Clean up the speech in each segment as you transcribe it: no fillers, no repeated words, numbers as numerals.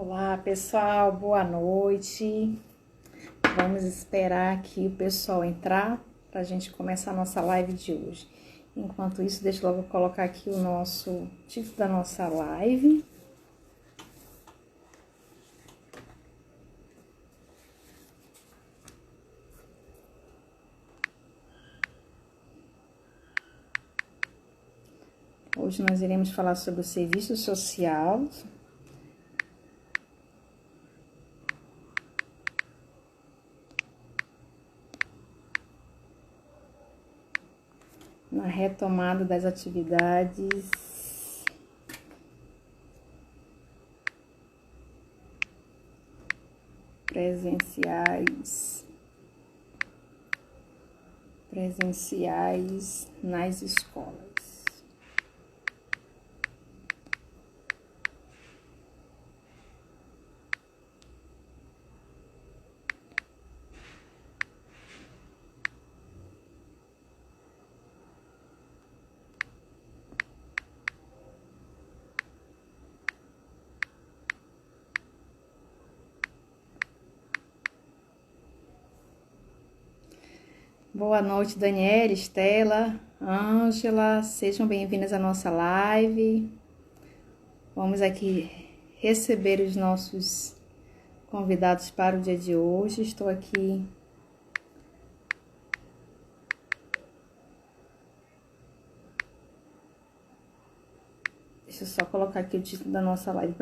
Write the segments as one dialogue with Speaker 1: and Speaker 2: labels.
Speaker 1: Olá, pessoal, boa noite. Vamos esperar aqui o pessoal entrar para a gente começar a nossa live de hoje. Enquanto isso, deixa eu logo colocar aqui o nosso título da nossa live. Hoje nós iremos falar sobre o serviço social. Na retomada das atividades presenciais nas escolas. Boa noite, Daniela, Estela, Ângela, sejam bem-vindas à nossa live. Vamos aqui receber os nossos convidados para o dia de hoje. Estou aqui deixa eu só colocar aqui o título da nossa live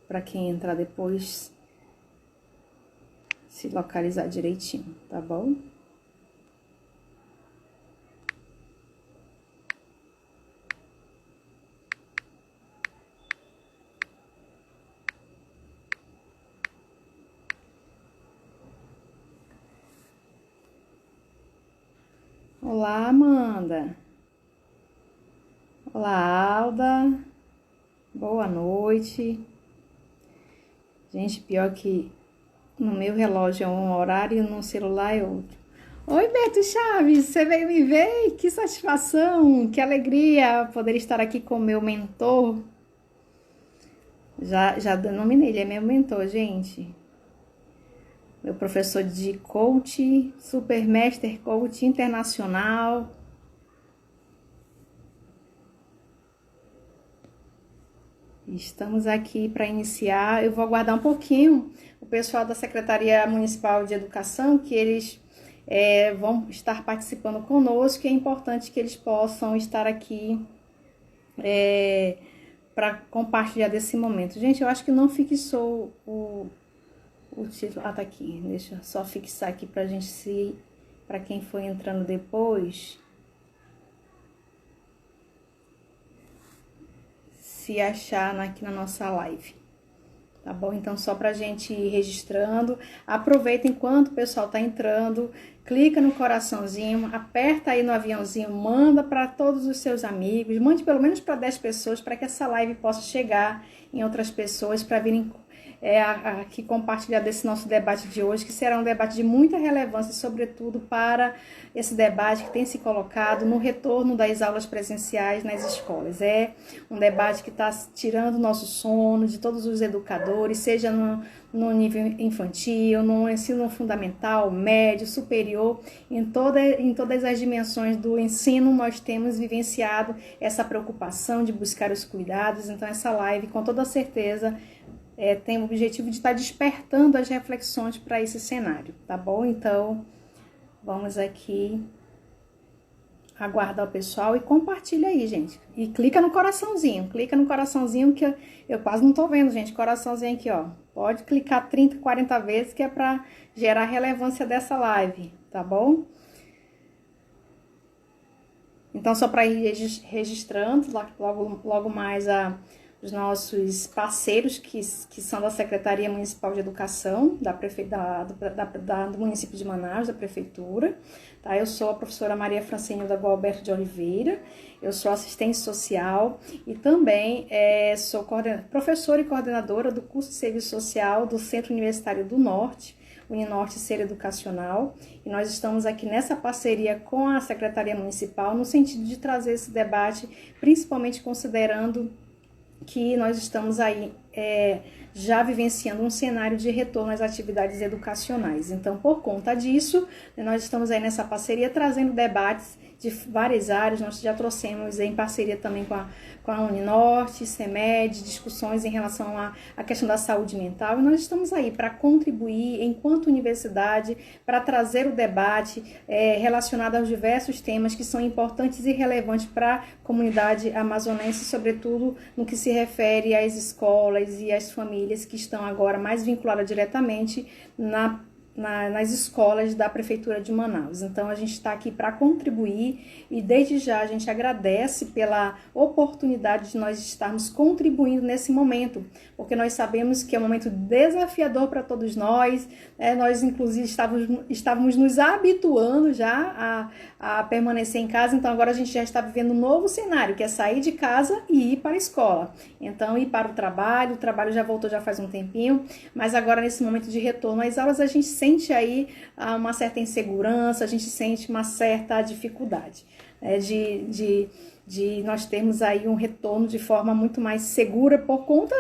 Speaker 1: para quem entrar depois se localizar direitinho, tá bom? Olá, Amanda. Olá, Alda. Boa noite. Gente, pior que no meu relógio é um horário e no celular é outro. Oi, Beto Chaves, você veio me ver? Que satisfação, que alegria poder estar aqui com o meu mentor. Já denominei, ele é meu mentor, gente. Meu professor de coach, Supermaster Coach Internacional. Estamos aqui para iniciar. Eu vou aguardar um pouquinho o pessoal da Secretaria Municipal de Educação, que eles vão estar participando conosco. É importante que eles possam estar aqui para compartilhar desse momento. Gente, eu acho que não fixou o título. Ah, tá aqui. Deixa eu só fixar aqui pra gente para quem for entrando depois, se achar aqui na nossa live. Tá bom? Então, só pra gente ir registrando. Aproveita enquanto o pessoal tá entrando, clica no coraçãozinho, aperta aí no aviãozinho, manda para todos os seus amigos, mande pelo menos para 10 pessoas, para que essa live possa chegar em outras pessoas, para virem aqui compartilhar desse nosso debate de hoje, que será um debate de muita relevância, sobretudo para esse debate que tem se colocado no retorno das aulas presenciais nas escolas. É um debate que está tirando o nosso sono de todos os educadores, seja no nível infantil, no ensino fundamental, médio, superior, em todas as dimensões do ensino nós temos vivenciado essa preocupação de buscar os cuidados. Então essa live, com toda certeza, tem o objetivo de estar despertando as reflexões para esse cenário, tá bom? Então, vamos aqui aguardar o pessoal e compartilha aí, gente. E clica no coraçãozinho que eu quase não tô vendo, gente, coraçãozinho aqui, ó. Pode clicar 30, 40 vezes, que é para gerar relevância dessa live, tá bom? Então, só para ir registrando, logo mais os nossos parceiros que são da Secretaria Municipal de Educação, do município de Manaus, da Prefeitura. Tá? Eu sou a professora Maria Francenilda Gualberto de Oliveira, eu sou assistente social e também sou professora e coordenadora do curso de Serviço Social do Centro Universitário do Norte, Uninorte Ser Educacional, e nós estamos aqui nessa parceria com a Secretaria Municipal no sentido de trazer esse debate, principalmente considerando que nós estamos aí já vivenciando um cenário de retorno às atividades educacionais. Então, por conta disso, nós estamos aí nessa parceria trazendo debates de várias áreas. Nós já trouxemos em parceria também com a Uninorte, CEMED, discussões em relação à questão da saúde mental, e nós estamos aí para contribuir enquanto universidade, para trazer o debate relacionado aos diversos temas que são importantes e relevantes para a comunidade amazonense, sobretudo no que se refere às escolas e às famílias que estão agora mais vinculadas diretamente nas escolas da Prefeitura de Manaus. Então, a gente está aqui para contribuir e, desde já, a gente agradece pela oportunidade de nós estarmos contribuindo nesse momento, porque nós sabemos que é um momento desafiador para todos nós, nós, inclusive, estávamos nos habituando já a permanecer em casa, então agora a gente já está vivendo um novo cenário, que é sair de casa e ir para a escola. Então, ir para o trabalho já voltou já faz um tempinho, mas agora, nesse momento de retorno às aulas, a gente sente aí uma certa insegurança, a gente sente uma certa dificuldade de nós termos aí um retorno de forma muito mais segura por conta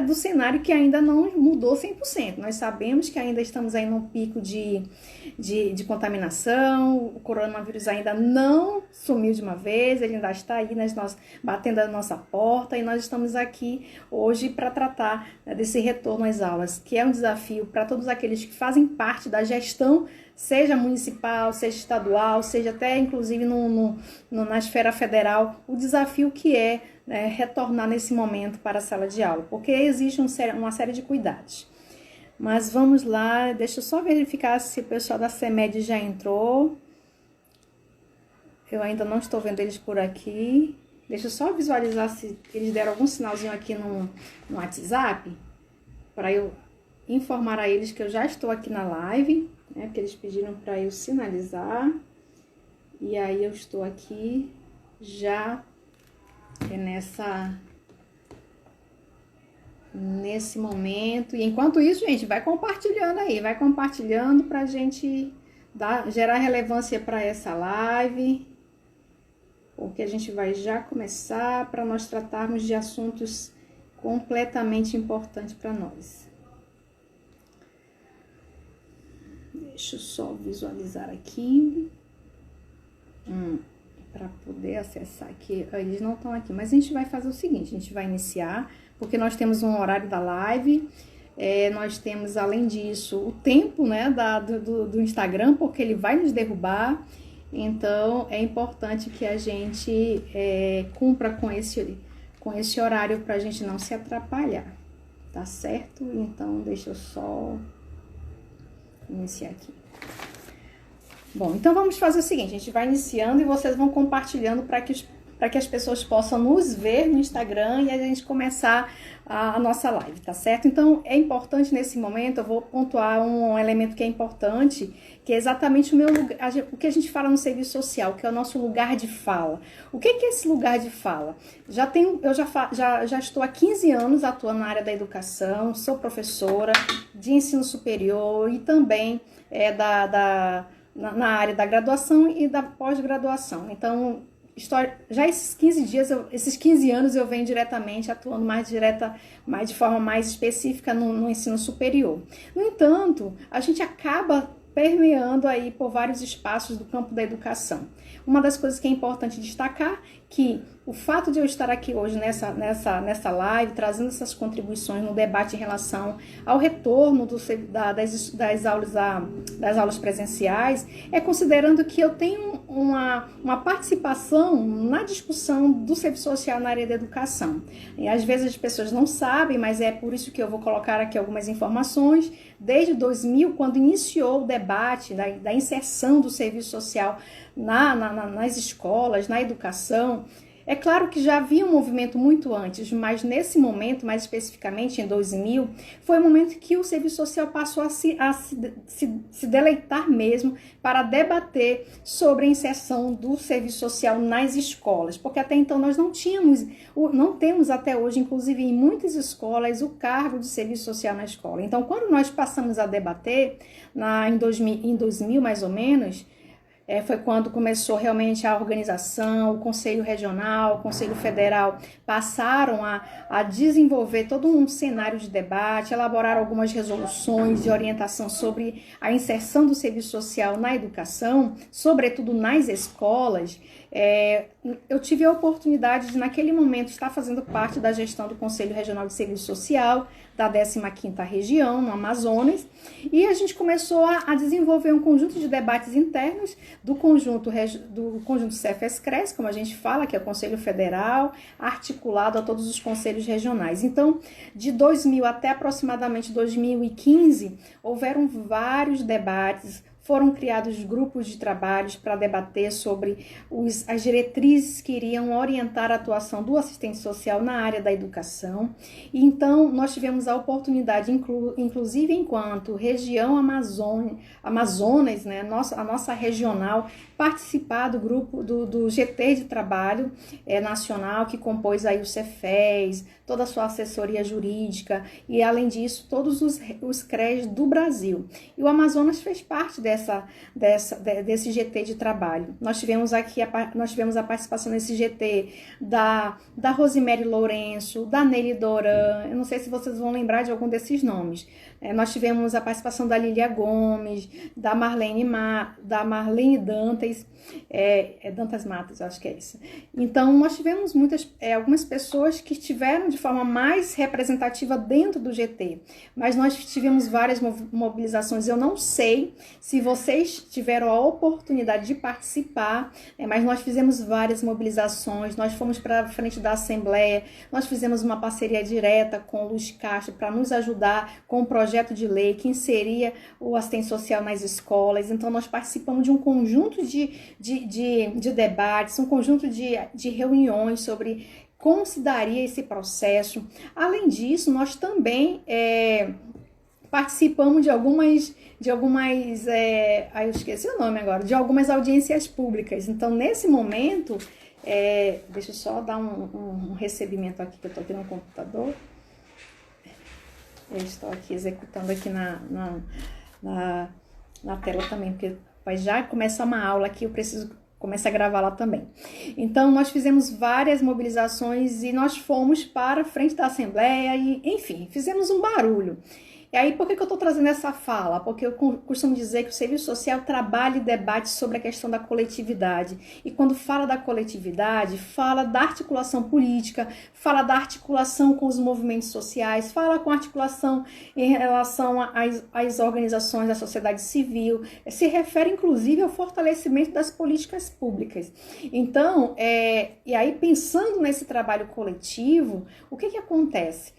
Speaker 1: do cenário que ainda não mudou 100%. Nós sabemos que ainda estamos aí num pico de contaminação, o coronavírus ainda não sumiu de uma vez, ele ainda está aí batendo a nossa porta, e nós estamos aqui hoje para tratar desse retorno às aulas, que é um desafio para todos aqueles que fazem parte da gestão, seja municipal, seja estadual, seja até inclusive na esfera federal, o desafio que é retornar nesse momento para a sala de aula, porque existe uma série de cuidados. Mas vamos lá, deixa eu só verificar se o pessoal da CEMED já entrou. Eu ainda não estou vendo eles por aqui. Deixa eu só visualizar se eles deram algum sinalzinho aqui no WhatsApp, para eu informar a eles que eu já estou aqui na live, que eles pediram para eu sinalizar. E aí eu estou aqui já nesse momento. E enquanto isso, gente, vai compartilhando pra gente gerar relevância para essa live, porque a gente vai já começar para nós tratarmos de assuntos completamente importantes para nós. Deixa eu só visualizar aqui para poder acessar aqui. Eles não estão aqui, mas a gente vai fazer o seguinte: a gente vai iniciar, porque nós temos um horário da live, nós temos, além disso, o tempo do Instagram, porque ele vai nos derrubar. Então, é importante que a gente cumpra com esse horário para a gente não se atrapalhar, tá certo? Então, deixa eu só iniciar aqui. Bom, então vamos fazer o seguinte: a gente vai iniciando e vocês vão compartilhando para que as pessoas possam nos ver no Instagram e a gente começar a nossa live, tá certo? Então, é importante nesse momento, eu vou pontuar um elemento que é importante, que é exatamente o que a gente fala no serviço social, que é o nosso lugar de fala. O que é esse lugar de fala? Eu já estou há 15 anos atuando na área da educação, sou professora de ensino superior e também na área da graduação e da pós-graduação. Então, já esses 15 anos eu venho diretamente atuando de forma mais específica no ensino superior. No entanto, a gente acaba permeando aí por vários espaços do campo da educação. Uma das coisas que é importante destacar que o fato de eu estar aqui hoje nessa live, trazendo essas contribuições no debate em relação ao retorno das aulas presenciais, é considerando que eu tenho uma participação na discussão do serviço social na área da educação. E às vezes as pessoas não sabem, mas é por isso que eu vou colocar aqui algumas informações. Desde 2000, quando iniciou o debate da inserção do serviço social nas escolas, na educação, é claro que já havia um movimento muito antes, mas nesse momento, mais especificamente em 2000, foi o momento que o serviço social passou a se deleitar mesmo para debater sobre a inserção do serviço social nas escolas, porque até então nós não temos até hoje, inclusive em muitas escolas, o cargo de serviço social na escola. Então, quando nós passamos a debater, em 2000 mais ou menos, foi quando começou realmente a organização, o Conselho Regional, o Conselho Federal passaram a desenvolver todo um cenário de debate, elaboraram algumas resoluções de orientação sobre a inserção do serviço social na educação, sobretudo nas escolas. Eu tive a oportunidade de, naquele momento, estar fazendo parte da gestão do Conselho Regional de Serviço Social, da 15ª região, no Amazonas, e a gente começou a desenvolver um conjunto de debates internos do conjunto Cefes-Cres, como a gente fala, que é o Conselho Federal, articulado a todos os conselhos regionais. Então, de 2000 até aproximadamente 2015, houveram vários debates, foram criados grupos de trabalhos para debater sobre as diretrizes que iriam orientar a atuação do assistente social na área da educação. E então, nós tivemos a oportunidade, inclusive enquanto região Amazonas, né, a nossa regional, participar do grupo do GT de trabalho nacional, que compôs aí o Cefes, toda a sua assessoria jurídica e, além disso, todos os CREs do Brasil. E o Amazonas fez parte desse GT de trabalho. Nós tivemos a participação nesse GT da Rosemary Lourenço, da Nery Doran, eu não sei se vocês vão lembrar de algum desses nomes. Nós tivemos a participação da Lília Gomes, da Marlene Dantas, Dantas Matos, acho que é isso. Então, nós tivemos algumas pessoas que estiveram de forma mais representativa dentro do GT, mas nós tivemos várias mobilizações. Eu não sei se vocês tiveram a oportunidade de participar, mas nós fizemos várias mobilizações, nós fomos para a frente da Assembleia, nós fizemos uma parceria direta com o Luiz Castro para nos ajudar com o projeto de lei que inseria o assistente social nas escolas. Então, nós participamos de um conjunto de debates, um conjunto de reuniões sobre como se daria esse processo. Além disso, nós também participamos de algumas eu esqueci o nome agora, de algumas audiências públicas. Então, nesse momento, deixa eu só dar um recebimento aqui, que eu estou aqui no computador. Eu estou aqui executando aqui na tela também, porque já começa uma aula aqui, eu preciso começar a gravar lá também. Então, nós fizemos várias mobilizações e nós fomos para a frente da Assembleia e, enfim, fizemos um barulho. E aí, por que eu estou trazendo essa fala? Porque eu costumo dizer que o serviço social trabalha e debate sobre a questão da coletividade. E quando fala da coletividade, fala da articulação política, fala da articulação com os movimentos sociais, fala com articulação em relação às organizações da sociedade civil, se refere inclusive ao fortalecimento das políticas públicas. Então, e aí pensando nesse trabalho coletivo, o que acontece?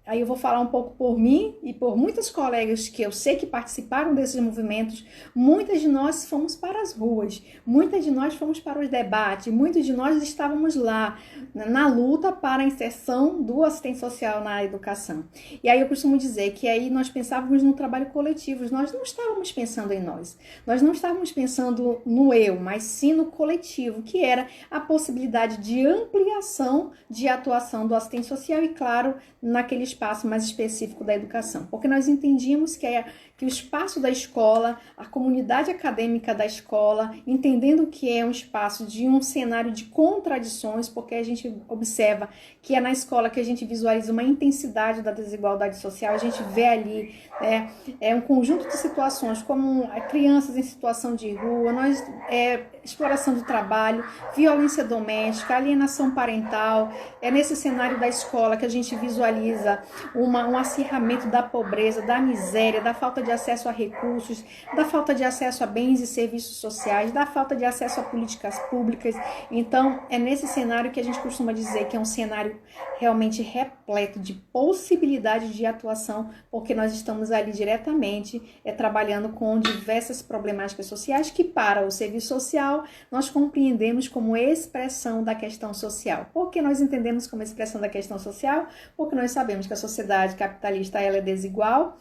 Speaker 1: Aí eu vou falar um pouco por mim e por muitas colegas que eu sei que participaram desses movimentos. Muitas de nós fomos para as ruas, muitas de nós fomos para os debates, muitos de nós estávamos lá na luta para a inserção do assistente social na educação. E aí eu costumo dizer que aí nós pensávamos no trabalho coletivo, nós não estávamos pensando em nós não estávamos pensando no eu, mas sim no coletivo, que era a possibilidade de ampliação de atuação do assistente social e, claro, naquele espaço mais específico da educação, porque nós entendíamos que o espaço da escola, a comunidade acadêmica da escola, entendendo que é um espaço de um cenário de contradições, porque a gente observa que é na escola que a gente visualiza uma intensidade da desigualdade social, a gente vê ali um conjunto de situações, como crianças em situação de rua, exploração do trabalho, violência doméstica, alienação parental. É nesse cenário da escola que a gente visualiza um acirramento da pobreza, da miséria, da falta de acesso a recursos, da falta de acesso a bens e serviços sociais, da falta de acesso a políticas públicas. Então, é nesse cenário que a gente costuma dizer que é um cenário realmente repleto de possibilidades de atuação, porque nós estamos ali diretamente trabalhando com diversas problemáticas sociais que, para o serviço social, nós compreendemos como expressão da questão social. Por que nós entendemos como expressão da questão social? Porque nós sabemos que a sociedade capitalista ela é desigual,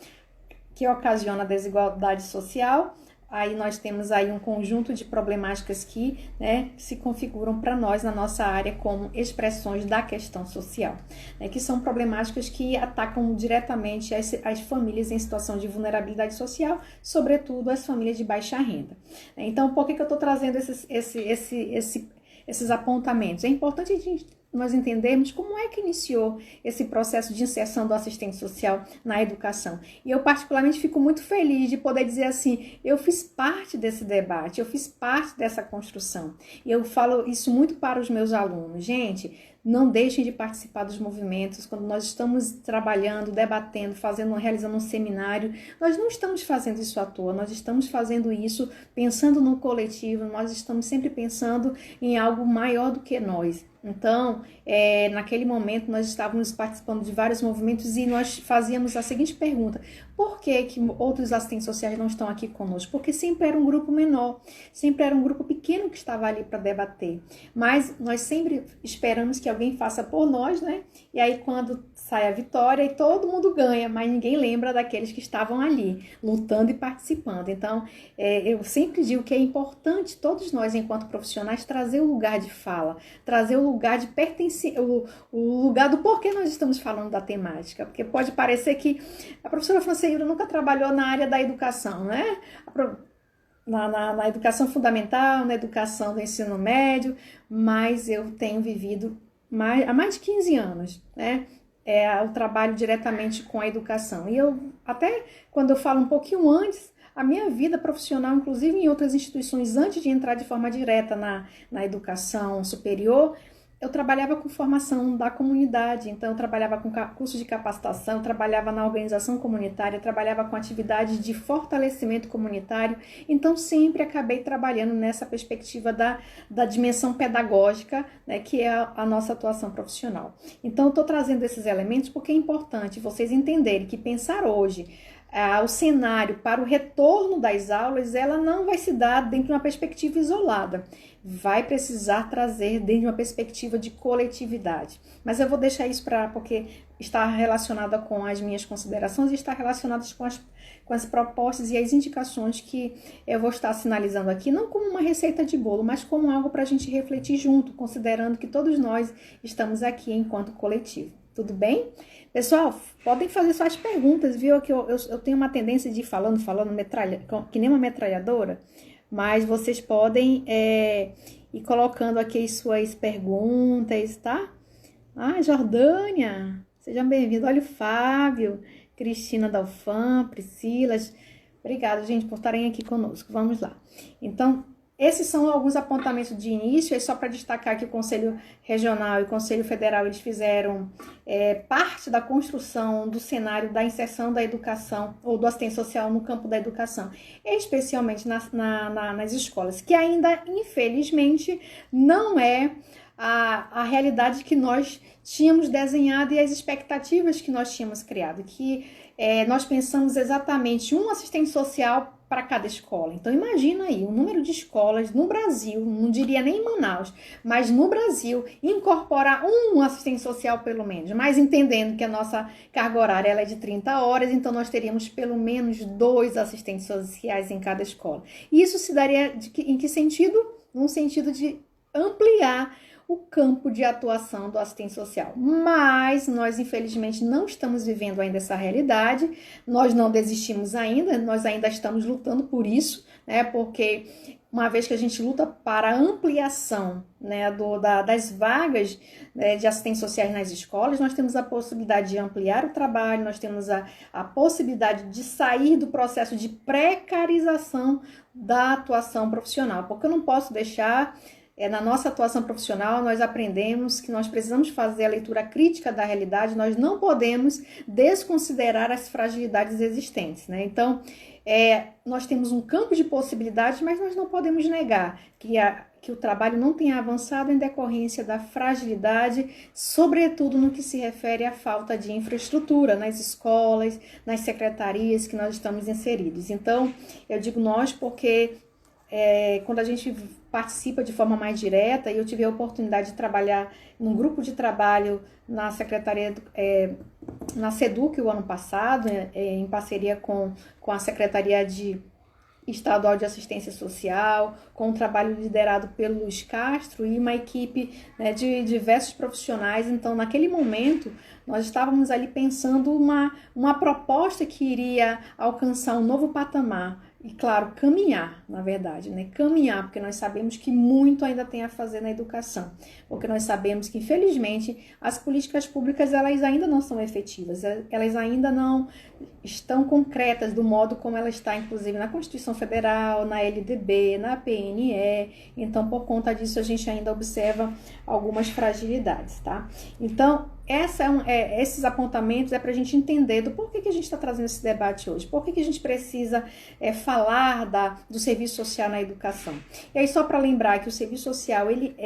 Speaker 1: que ocasiona a desigualdade social. aí nós temos aí um conjunto de problemáticas que, né, se configuram para nós na nossa área como expressões da questão social, né, que são problemáticas que atacam diretamente as famílias em situação de vulnerabilidade social, sobretudo as famílias de baixa renda. Então, por que eu estou trazendo esses apontamentos? É importante nós entendermos como é que iniciou esse processo de inserção do assistente social na educação. E eu particularmente fico muito feliz de poder dizer assim, eu fiz parte desse debate, eu fiz parte dessa construção. E eu falo isso muito para os meus alunos. Gente, não deixem de participar dos movimentos. Quando nós estamos trabalhando, debatendo, realizando um seminário, nós não estamos fazendo isso à toa, nós estamos fazendo isso pensando no coletivo, nós estamos sempre pensando em algo maior do que nós. Então, naquele momento nós estávamos participando de vários movimentos e nós fazíamos a seguinte pergunta: por que outros assistentes sociais não estão aqui conosco? Porque sempre era um grupo menor, sempre era um grupo pequeno que estava ali para debater, mas nós sempre esperamos que alguém faça por nós, né? E aí quando sai a vitória e todo mundo ganha, mas ninguém lembra daqueles que estavam ali, lutando e participando. Então, eu sempre digo que é importante todos nós, enquanto profissionais, trazer o lugar de fala, trazer o lugar de pertencer, o lugar do porquê nós estamos falando da temática, porque pode parecer que a professora Franceira nunca trabalhou na área da educação, né? Na educação fundamental, na educação do ensino médio, mas eu tenho vivido há mais de 15 anos, né? Eu trabalho diretamente com a educação. E eu, até quando eu falo um pouquinho antes, a minha vida profissional, inclusive em outras instituições, antes de entrar de forma direta na educação superior, eu trabalhava com formação da comunidade, então eu trabalhava com cursos de capacitação, eu trabalhava na organização comunitária, eu trabalhava com atividades de fortalecimento comunitário, então sempre acabei trabalhando nessa perspectiva da dimensão pedagógica, né, que é a nossa atuação profissional. Então eu estou trazendo esses elementos porque é importante vocês entenderem que pensar hoje o cenário para o retorno das aulas, ela não vai se dar dentro de uma perspectiva isolada, vai precisar trazer dentro de uma perspectiva de coletividade. Mas eu vou deixar isso porque está relacionada com as minhas considerações e está relacionada com as propostas e as indicações que eu vou estar sinalizando aqui, não como uma receita de bolo, mas como algo para a gente refletir junto, considerando que todos nós estamos aqui enquanto coletivo. Tudo bem? Pessoal, podem fazer suas perguntas, viu? Que eu tenho uma tendência de ir falando, que nem uma metralhadora, mas vocês podem ir colocando aqui suas perguntas, tá? Jordânia, sejam bem-vindos. Olha o Fábio, Cristina Dalfan, Priscila. Obrigada, gente, por estarem aqui conosco. Vamos lá. Então, esses são alguns apontamentos de início, é só para destacar que o Conselho Regional e o Conselho Federal, eles fizeram parte da construção do cenário da inserção da educação ou do assistente social no campo da educação, especialmente nas escolas, que ainda, infelizmente, não é a realidade que nós tínhamos desenhado e as expectativas que nós tínhamos criado, que nós pensamos exatamente um assistente social para cada escola. Então imagina aí o número de escolas no Brasil, não diria nem em Manaus, mas no Brasil, incorporar um assistente social pelo menos, mas entendendo que a nossa carga horária ela é de 30 horas, então nós teríamos pelo menos 2 assistentes sociais em cada escola. E isso se daria em que sentido? Num sentido de ampliar o campo de atuação do assistente social. Mas nós, infelizmente, não estamos vivendo ainda essa realidade, nós não desistimos ainda, nós ainda estamos lutando por isso, né? Porque uma vez que a gente luta para a ampliação, né, das vagas, né, de assistentes sociais nas escolas, nós temos a possibilidade de ampliar o trabalho, nós temos a possibilidade de sair do processo de precarização da atuação profissional, porque eu não posso deixar... na nossa atuação profissional, nós aprendemos que nós precisamos fazer a leitura crítica da realidade, nós não podemos desconsiderar as fragilidades existentes, né? Então, nós temos um campo de possibilidades, mas nós não podemos negar que o trabalho não tenha avançado em decorrência da fragilidade, sobretudo no que se refere à falta de infraestrutura nas escolas, nas secretarias que nós estamos inseridos. Então, eu digo nós porque... quando a gente participa de forma mais direta, e eu tive a oportunidade de trabalhar num grupo de trabalho na Secretaria, na SEDUC o ano passado, em parceria com a Secretaria de Estadual de Assistência Social, com um trabalho liderado pelo Luiz Castro e uma equipe, né, de diversos profissionais. Então, naquele momento, nós estávamos ali pensando uma proposta que iria alcançar um novo patamar. E, claro, caminhar, na verdade, né? Caminhar, porque nós sabemos que muito ainda tem a fazer na educação. Porque nós sabemos que, infelizmente, as políticas públicas, elas ainda não são efetivas. Elas ainda não estão concretas do modo como ela está, inclusive, na Constituição Federal, na LDB, na PNE. Então, por conta disso, a gente ainda observa algumas fragilidades, tá? Então, esses apontamentos é para a gente entender do porquê que a gente está trazendo esse debate hoje, por que a gente precisa falar do serviço social na educação. E aí, só para lembrar que o serviço social, ele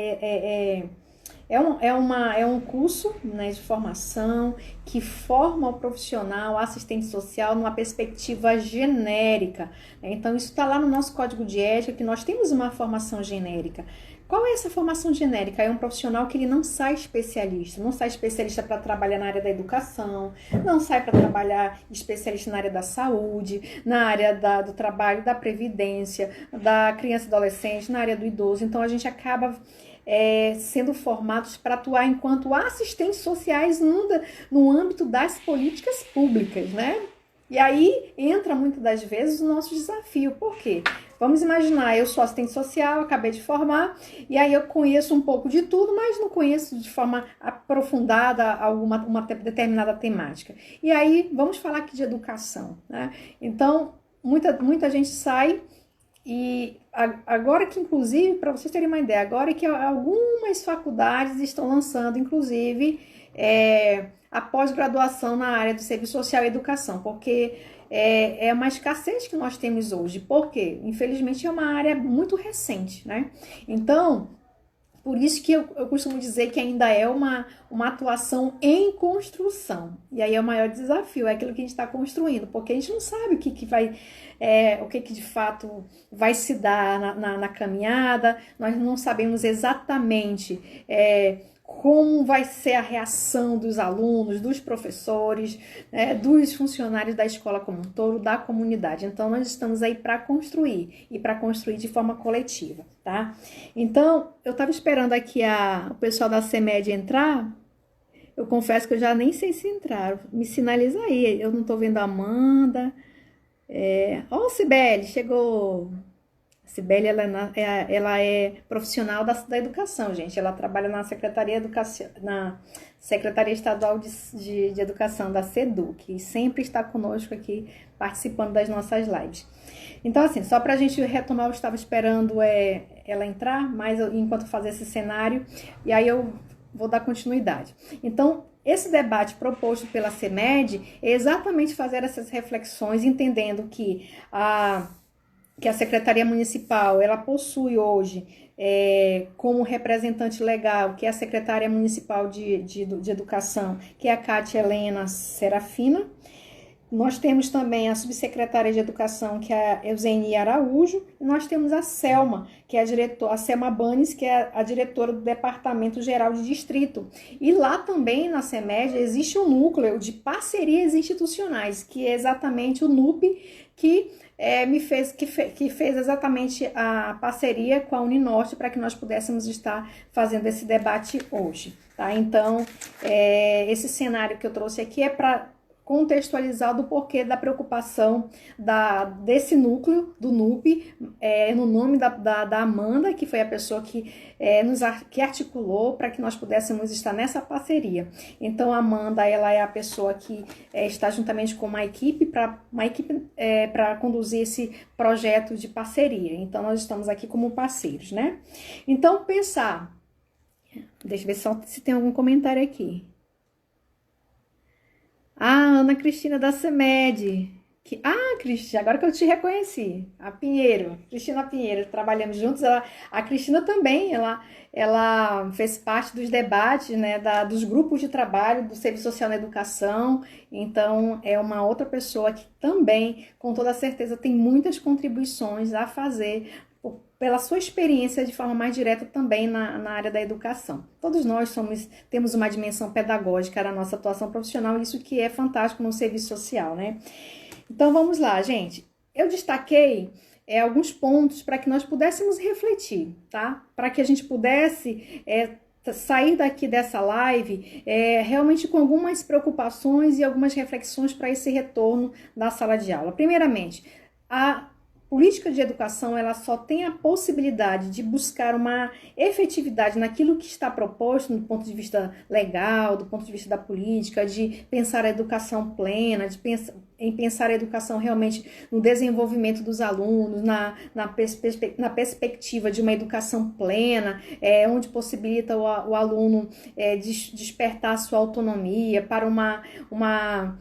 Speaker 1: é um curso, né, de formação que forma o profissional assistente social numa perspectiva genérica. Então, isso está lá no nosso código de ética, que nós temos uma formação genérica. Qual é essa formação genérica? É um profissional que ele não sai especialista para trabalhar na área da educação, não sai para trabalhar especialista na área da saúde, na área do trabalho, da previdência, da criança e adolescente, na área do idoso. Então, a gente acaba sendo formados para atuar enquanto assistentes sociais no âmbito das políticas públicas, né? E aí entra muitas das vezes o nosso desafio. Por quê? Vamos imaginar, eu sou assistente social, acabei de formar, e aí eu conheço um pouco de tudo, mas não conheço de forma aprofundada uma determinada temática. E aí, vamos falar aqui de educação, né? Então, muita gente sai. E agora que, inclusive, para vocês terem uma ideia, agora que algumas faculdades estão lançando, inclusive, a pós-graduação na área do serviço social e educação, porque é uma escassez que nós temos hoje. Por quê? Infelizmente, é uma área muito recente, né? Então, por isso que eu costumo dizer que ainda é uma atuação em construção. E aí é o maior desafio, é aquilo que a gente está construindo, porque a gente não sabe o que de fato vai se dar na caminhada, nós não sabemos exatamente como vai ser a reação dos alunos, dos professores, dos funcionários da escola como um todo, da comunidade. Então, nós estamos aí para construir, e para construir de forma coletiva, tá? Então, eu estava esperando aqui o pessoal da CEMED entrar. Eu confesso que eu já nem sei se entraram. Me sinaliza aí, eu não estou vendo a Amanda. Ó, Cibele, chegou. A Cibele, ela é profissional da educação, gente. Ela trabalha na Secretaria Estadual de Educação, da SEDUC, e sempre está conosco aqui, participando das nossas lives. Então, assim, só para a gente retomar, eu estava esperando ela entrar, mas enquanto fazer esse cenário, e aí eu vou dar continuidade. Então, esse debate proposto pela CEMED é exatamente fazer essas reflexões, entendendo que a Secretaria Municipal, ela possui hoje, como representante legal, que é a Secretária Municipal de Educação, que é a Cátia Helena Serafina. Nós temos também a Subsecretária de Educação, que é a Eusenia Araújo, e nós temos a Selma, que é a Selma Banes, que é a diretora do Departamento Geral de Distrito. E lá também, na CEMED, existe um núcleo de parcerias institucionais, que é exatamente o NUP, que fez exatamente a parceria com a Uninorte para que nós pudéssemos estar fazendo esse debate hoje, tá? Então, esse cenário que eu trouxe aqui é para contextualizar do porquê da preocupação desse núcleo, do NUP, no nome da Amanda, que foi a pessoa que articulou para que nós pudéssemos estar nessa parceria. Então, a Amanda, ela é a pessoa que está juntamente com uma equipe para conduzir esse projeto de parceria. Então, nós estamos aqui como parceiros, né? Então, deixa eu ver se tem algum comentário aqui. Ana Cristina da CEMED. Cristina, agora que eu te reconheci. Cristina Pinheiro, trabalhamos juntos. A Cristina também, ela fez parte dos debates, né, dos grupos de trabalho do Serviço Social na Educação. Então, é uma outra pessoa que também, com toda certeza, tem muitas contribuições a fazer pela sua experiência de forma mais direta também na área da educação. Todos nós temos uma dimensão pedagógica na nossa atuação profissional, isso que é fantástico no serviço social, né? Então, vamos lá, gente. Eu destaquei alguns pontos para que nós pudéssemos refletir, tá? Para que a gente pudesse sair daqui dessa live realmente com algumas preocupações e algumas reflexões para esse retorno da sala de aula. Primeiramente, a política de educação, ela só tem a possibilidade de buscar uma efetividade naquilo que está proposto do ponto de vista legal, do ponto de vista da política, de pensar a educação plena, em pensar a educação realmente no desenvolvimento dos alunos, na perspectiva de uma educação plena, onde possibilita o aluno despertar sua autonomia para uma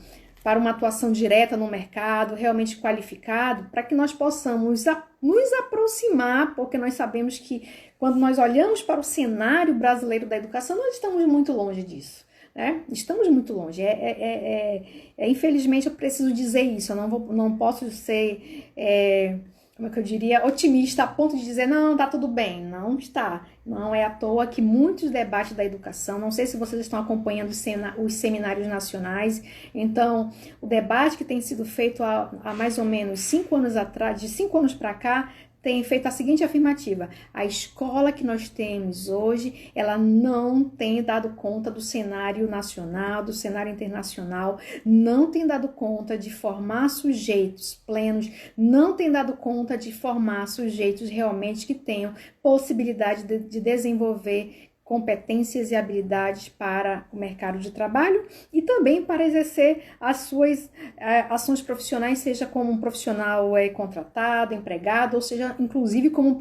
Speaker 1: atuação direta no mercado, realmente qualificado, para que nós possamos nos aproximar, porque nós sabemos que quando nós olhamos para o cenário brasileiro da educação, nós estamos muito longe disso, né? Estamos muito longe. Infelizmente, eu preciso dizer isso, eu não posso ser... como é que eu diria, otimista a ponto de dizer, não, tá tudo bem. Não está. Não é à toa que muitos debates da educação, não sei se vocês estão acompanhando os seminários nacionais, então, o debate que tem sido feito há mais ou menos 5 anos atrás, de 5 anos para cá, tem feito a seguinte afirmativa: a escola que nós temos hoje, ela não tem dado conta do cenário nacional, do cenário internacional, não tem dado conta de formar sujeitos plenos, não tem dado conta de formar sujeitos realmente que tenham possibilidade de desenvolver competências e habilidades para o mercado de trabalho e também para exercer as suas ações profissionais, seja como um profissional contratado, empregado, ou seja, inclusive como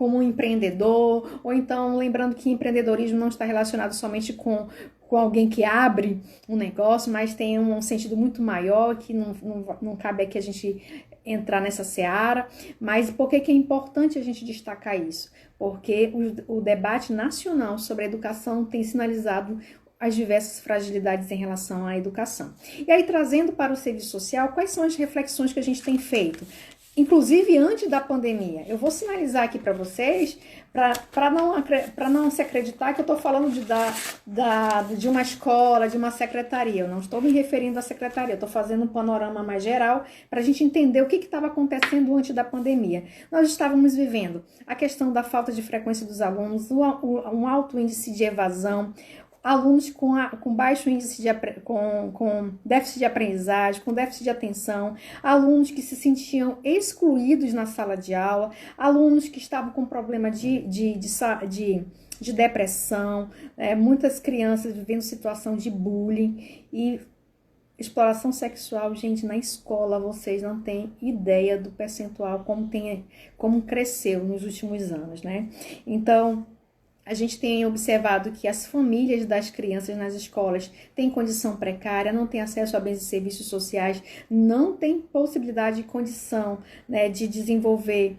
Speaker 1: um empreendedor, ou então lembrando que empreendedorismo não está relacionado somente com alguém que abre um negócio, mas tem um sentido muito maior, que não cabe aqui a gente entrar nessa seara. Mas por que é importante a gente destacar isso? Porque o debate nacional sobre a educação tem sinalizado as diversas fragilidades em relação à educação. E aí, trazendo para o serviço social, quais são as reflexões que a gente tem feito? Inclusive antes da pandemia. Eu vou sinalizar aqui para vocês, para não se acreditar que eu estou falando de uma escola, de uma secretaria. Eu não estou me referindo à secretaria, eu estou fazendo um panorama mais geral para a gente entender o que estava acontecendo antes da pandemia. Nós estávamos vivendo a questão da falta de frequência dos alunos, um alto índice de evasão, alunos com baixo índice com déficit de aprendizagem, com déficit de atenção, alunos que se sentiam excluídos na sala de aula, alunos que estavam com problema de depressão, muitas crianças vivendo situação de bullying e exploração sexual. Gente, na escola vocês não têm ideia do percentual, como cresceu nos últimos anos, né? Então, a gente tem observado que as famílias das crianças nas escolas têm condição precária, não têm acesso a bens e serviços sociais, não têm possibilidade de condição, né, de desenvolver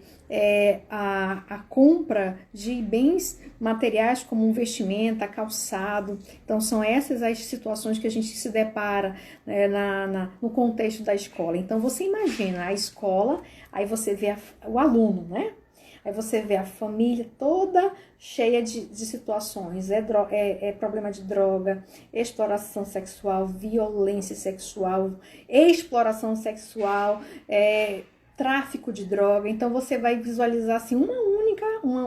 Speaker 1: a compra de bens materiais como um vestimenta, calçado. Então, são essas as situações que a gente se depara, né, no contexto da escola. Então, você imagina a escola, aí você vê o aluno, né? Aí você vê a família toda cheia de situações, problema de droga, exploração sexual, violência sexual, exploração sexual, tráfico de droga. Então você vai visualizar assim um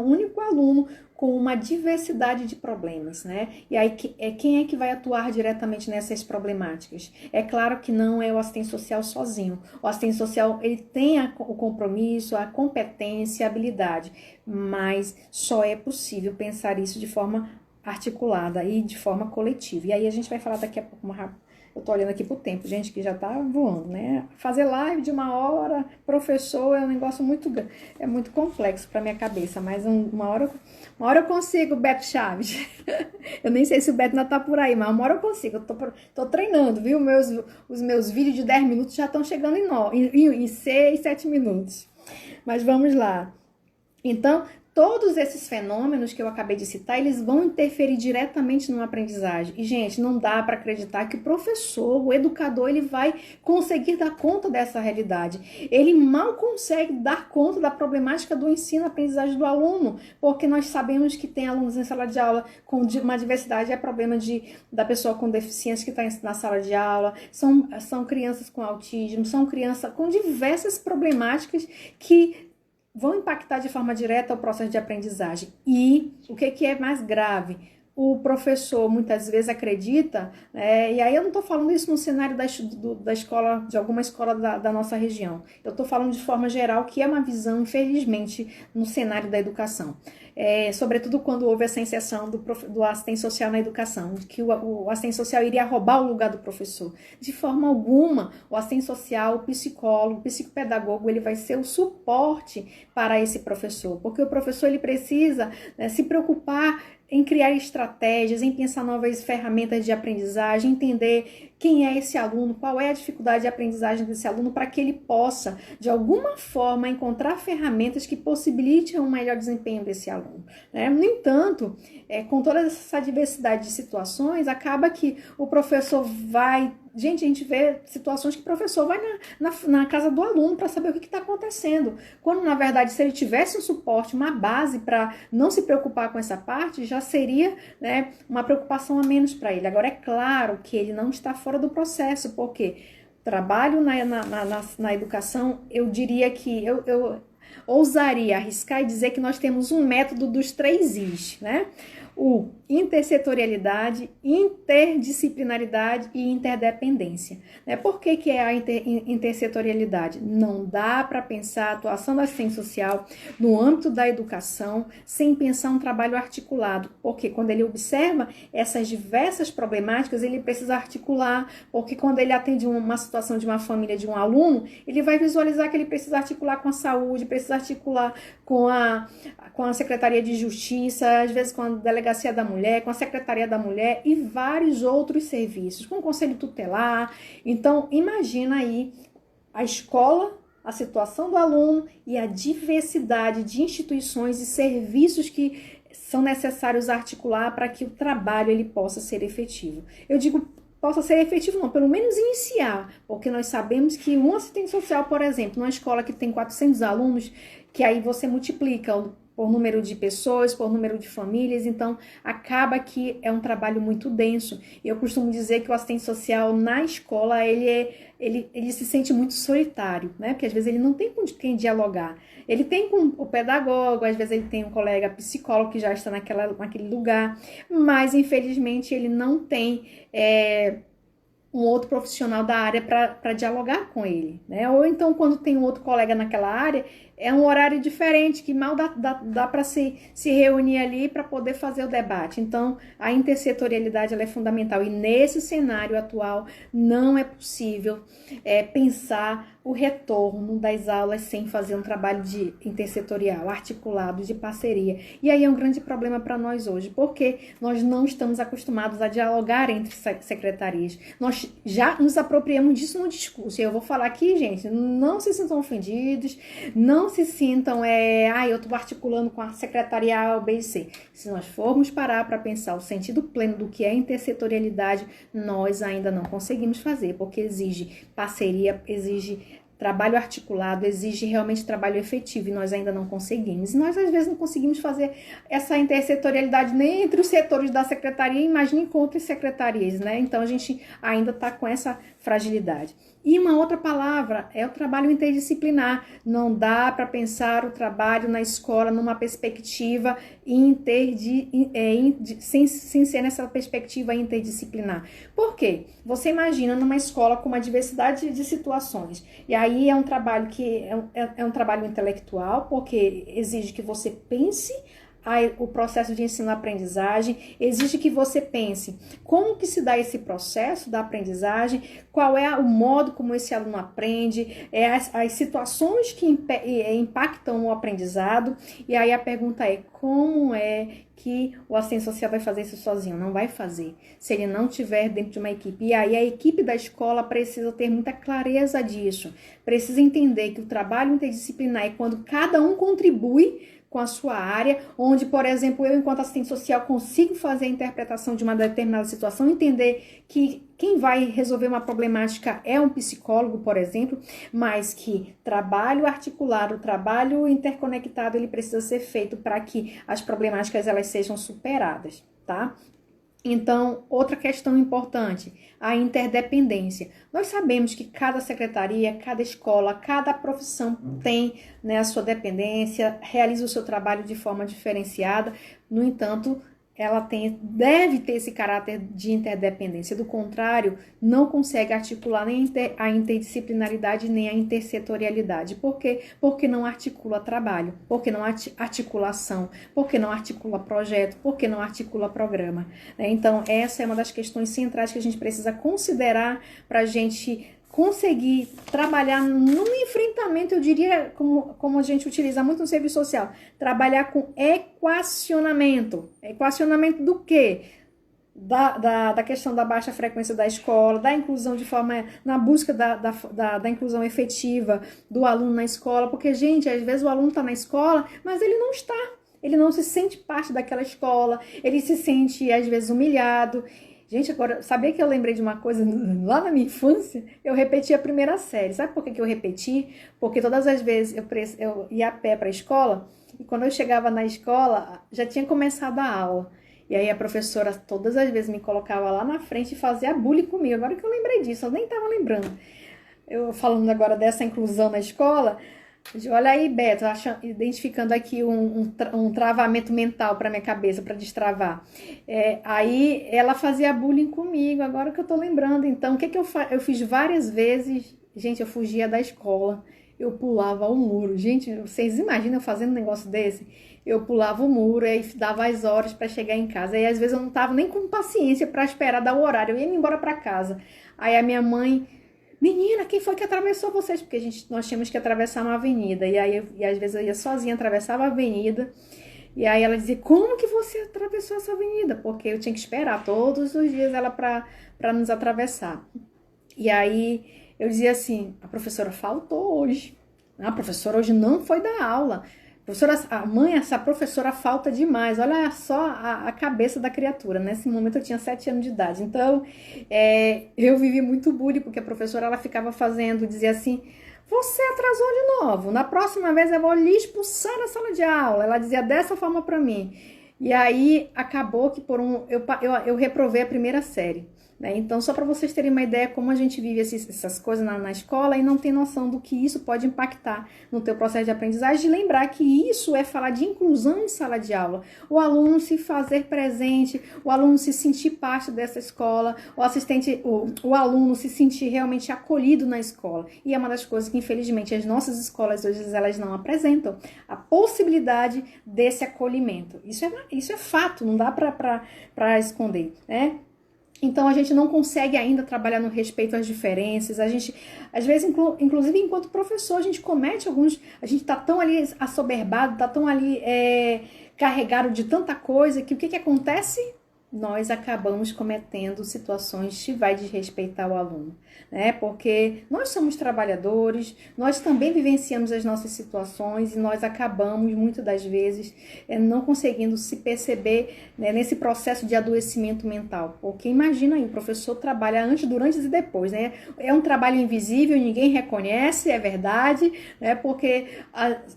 Speaker 1: único aluno com uma diversidade de problemas, né? E aí quem é que vai atuar diretamente nessas problemáticas? É claro que não é o assistente social sozinho. O assistente social, ele tem o compromisso, a competência, a habilidade, mas só é possível pensar isso de forma articulada e de forma coletiva. E aí a gente vai falar daqui a pouco mais rápido. Eu tô olhando aqui pro tempo, gente, que já tá voando, né? Fazer live de 1 hora, professor, é um negócio muito complexo pra minha cabeça, mas uma hora eu consigo, Beto Chaves. Eu nem sei se o Beto ainda tá por aí, mas 1 hora eu consigo. Eu tô treinando, viu? Os meus vídeos de 10 minutos já estão chegando em 6, 7 minutos. Mas vamos lá. Então, todos esses fenômenos que eu acabei de citar, eles vão interferir diretamente numa aprendizagem. E, gente, não dá para acreditar que o professor, o educador, ele vai conseguir dar conta dessa realidade. Ele mal consegue dar conta da problemática do ensino-aprendizagem do aluno, porque nós sabemos que tem alunos em sala de aula com uma diversidade, problema da pessoa com deficiência que está na sala de aula, são crianças com autismo, são crianças com diversas problemáticas que vão impactar de forma direta o processo de aprendizagem. E o que é mais grave? O professor muitas vezes acredita, e aí eu não estou falando isso no cenário da escola, de alguma escola da nossa região. Eu estou falando de forma geral, que é uma visão, infelizmente, no cenário da educação. Sobretudo quando houve essa inserção do assistente social na educação, de que o assistente social iria roubar o lugar do professor. De forma alguma, o assistente social, o psicólogo, o psicopedagogo, ele vai ser o suporte para esse professor, porque o professor ele precisa se preocupar em criar estratégias, em pensar novas ferramentas de aprendizagem, entender quem é esse aluno, qual é a dificuldade de aprendizagem desse aluno, para que ele possa, de alguma forma, encontrar ferramentas que possibilitem um melhor desempenho desse aluno. No entanto, com toda essa diversidade de situações, acaba que o professor vai... a gente vê situações que o professor vai na casa do aluno para saber o que está acontecendo. Quando, na verdade, se ele tivesse um suporte, uma base para não se preocupar com essa parte, já seria uma preocupação a menos para ele. Agora, é claro que ele não está fora do processo, porque trabalho na educação, eu diria que eu ousaria arriscar e dizer que nós temos um método dos 3 Is, O intersetorialidade, interdisciplinaridade e interdependência. Por que é a intersetorialidade? Não dá para pensar a atuação da assistência social no âmbito da educação sem pensar um trabalho articulado, porque quando ele observa essas diversas problemáticas, ele precisa articular, porque quando ele atende uma situação de uma família, de um aluno, ele vai visualizar que ele precisa articular com a saúde, precisa articular com a Secretaria de Justiça, às vezes com a Delegacia da Mulher, com a Secretaria da Mulher e vários outros serviços, com o Conselho Tutelar. Então, imagina aí a escola, a situação do aluno e a diversidade de instituições e serviços que são necessários articular para que o trabalho ele possa ser efetivo. Eu digo possa ser efetivo não, pelo menos iniciar, porque nós sabemos que um assistente social, por exemplo, numa escola que tem 400 alunos, que aí você multiplica por número de pessoas, por número de famílias, então acaba que é um trabalho muito denso. Eu costumo dizer que o assistente social na escola, ele se sente muito solitário, porque às vezes ele não tem com quem dialogar. Ele tem com o pedagogo, às vezes ele tem um colega psicólogo que já está naquele lugar, mas infelizmente ele não tem um outro profissional da área para dialogar com ele, Ou então, quando tem um outro colega naquela área, é um horário diferente, que mal dá para se reunir ali para poder fazer o debate. Então, a intersetorialidade ela é fundamental. E nesse cenário atual, não é possível pensar o retorno das aulas sem fazer um trabalho de intersetorial, articulado, de parceria. E aí é um grande problema para nós hoje, porque nós não estamos acostumados a dialogar entre secretarias. Nós já nos apropriamos disso no discurso. E eu vou falar aqui, gente, não se sintam ofendidos, não se sintam, eu estou articulando com a secretaria A, B e C. Se nós formos parar para pensar o sentido pleno do que é intersetorialidade, nós ainda não conseguimos fazer, porque exige parceria, exige trabalho articulado, exige realmente trabalho efetivo e nós ainda não conseguimos. E nós, às vezes, não conseguimos fazer essa intersetorialidade nem entre os setores da secretaria, imagine com outras secretarias, Então, a gente ainda está com essa fragilidade. E uma outra palavra é o trabalho interdisciplinar. Não dá para pensar o trabalho na escola numa perspectiva sem ser nessa perspectiva interdisciplinar. Por quê? Você imagina numa escola com uma diversidade de situações. E aí é um trabalho que é um trabalho intelectual, porque exige que você pense o processo de ensino-aprendizagem, exige que você pense como que se dá esse processo da aprendizagem, qual é o modo como esse aluno aprende, as situações que impactam o aprendizado, e aí a pergunta é, como é que o assistente social vai fazer isso sozinho? Não vai fazer, se ele não estiver dentro de uma equipe. E aí a equipe da escola precisa ter muita clareza disso, precisa entender que o trabalho interdisciplinar é quando cada um contribui com a sua área, onde, por exemplo, eu, enquanto assistente social, consigo fazer a interpretação de uma determinada situação, entender que quem vai resolver uma problemática é um psicólogo, por exemplo, mas que trabalho articulado, trabalho interconectado, ele precisa ser feito para que as problemáticas elas sejam superadas, tá? Então, outra questão importante, a interdependência. Nós sabemos que cada secretaria, cada escola, cada profissão tem, né, a sua dependência, realiza o seu trabalho de forma diferenciada. No entanto, ela deve ter esse caráter de interdependência. Do contrário, não consegue articular nem a interdisciplinaridade nem a intersetorialidade. Por quê? Porque não articula trabalho, porque não articula ação, porque não articula projeto, porque não articula programa. Então, essa é uma das questões centrais que a gente precisa considerar para a gente conseguir trabalhar num enfrentamento, eu diria, como a gente utiliza muito no serviço social, trabalhar com equacionamento. Equacionamento do quê? Da questão da baixa frequência da escola, da inclusão de forma, na busca da inclusão efetiva do aluno na escola, porque, gente, às vezes o aluno está na escola, mas ele não está. Ele não se sente parte daquela escola, ele se sente, às vezes, humilhado. Gente, agora, sabia que eu lembrei de uma coisa lá na minha infância? Eu repeti a primeira série. Sabe por que eu repeti? Porque todas as vezes eu ia a pé para a escola e quando eu chegava na escola, já tinha começado a aula. E aí a professora todas as vezes me colocava lá na frente e fazia bullying comigo. Agora que eu lembrei disso, eu nem estava lembrando. Eu falando agora dessa inclusão na escola... Olha aí, Beto, identificando aqui um travamento mental para minha cabeça, para destravar. Aí ela fazia bullying comigo, agora que eu tô lembrando. Então, o que eu fiz várias vezes? Gente, eu fugia da escola, eu pulava o muro. Gente, vocês imaginam eu fazendo um negócio desse? Eu pulava o muro, aí dava as horas para chegar em casa. Aí às vezes eu não tava nem com paciência para esperar dar o horário, eu ia me embora para casa. Aí a minha mãe... Menina, quem foi que atravessou vocês? Porque nós tínhamos que atravessar uma avenida. E às vezes eu ia sozinha, atravessava a avenida. E aí ela dizia, como que você atravessou essa avenida? Porque eu tinha que esperar todos os dias ela para nos atravessar. E aí eu dizia assim, a professora faltou hoje. A professora hoje não foi dar aula. Mãe, essa professora falta demais. Olha só a cabeça da criatura. Nesse momento eu tinha 7 anos de idade. Então, eu vivi muito bullying, porque a professora ela ficava dizia assim, você atrasou de novo. Na próxima vez eu vou lhe expulsar da sala de aula. Ela dizia dessa forma para mim. E aí, acabou que eu reprovei a primeira série. Então, só para vocês terem uma ideia como a gente vive essas coisas na escola e não tem noção do que isso pode impactar no teu processo de aprendizagem, de lembrar que isso é falar de inclusão em sala de aula. O aluno se fazer presente, o aluno se sentir parte dessa escola, o aluno se sentir realmente acolhido na escola. E é uma das coisas que, infelizmente, as nossas escolas hoje elas não apresentam, a possibilidade desse acolhimento. Isso é fato, não dá para esconder, né? Então, a gente não consegue ainda trabalhar no respeito às diferenças. A gente, às vezes, inclusive enquanto professor, a gente comete a gente tá tão ali assoberbado, tá tão ali carregado de tanta coisa, que o que acontece? Nós acabamos cometendo situações que vai desrespeitar o aluno, né? Porque nós somos trabalhadores, nós também vivenciamos as nossas situações e nós acabamos, muitas das vezes, não conseguindo se perceber, né, nesse processo de adoecimento mental. Porque imagina aí, o professor trabalha antes, durante e depois, né? É um trabalho invisível, ninguém reconhece, é verdade, né? Porque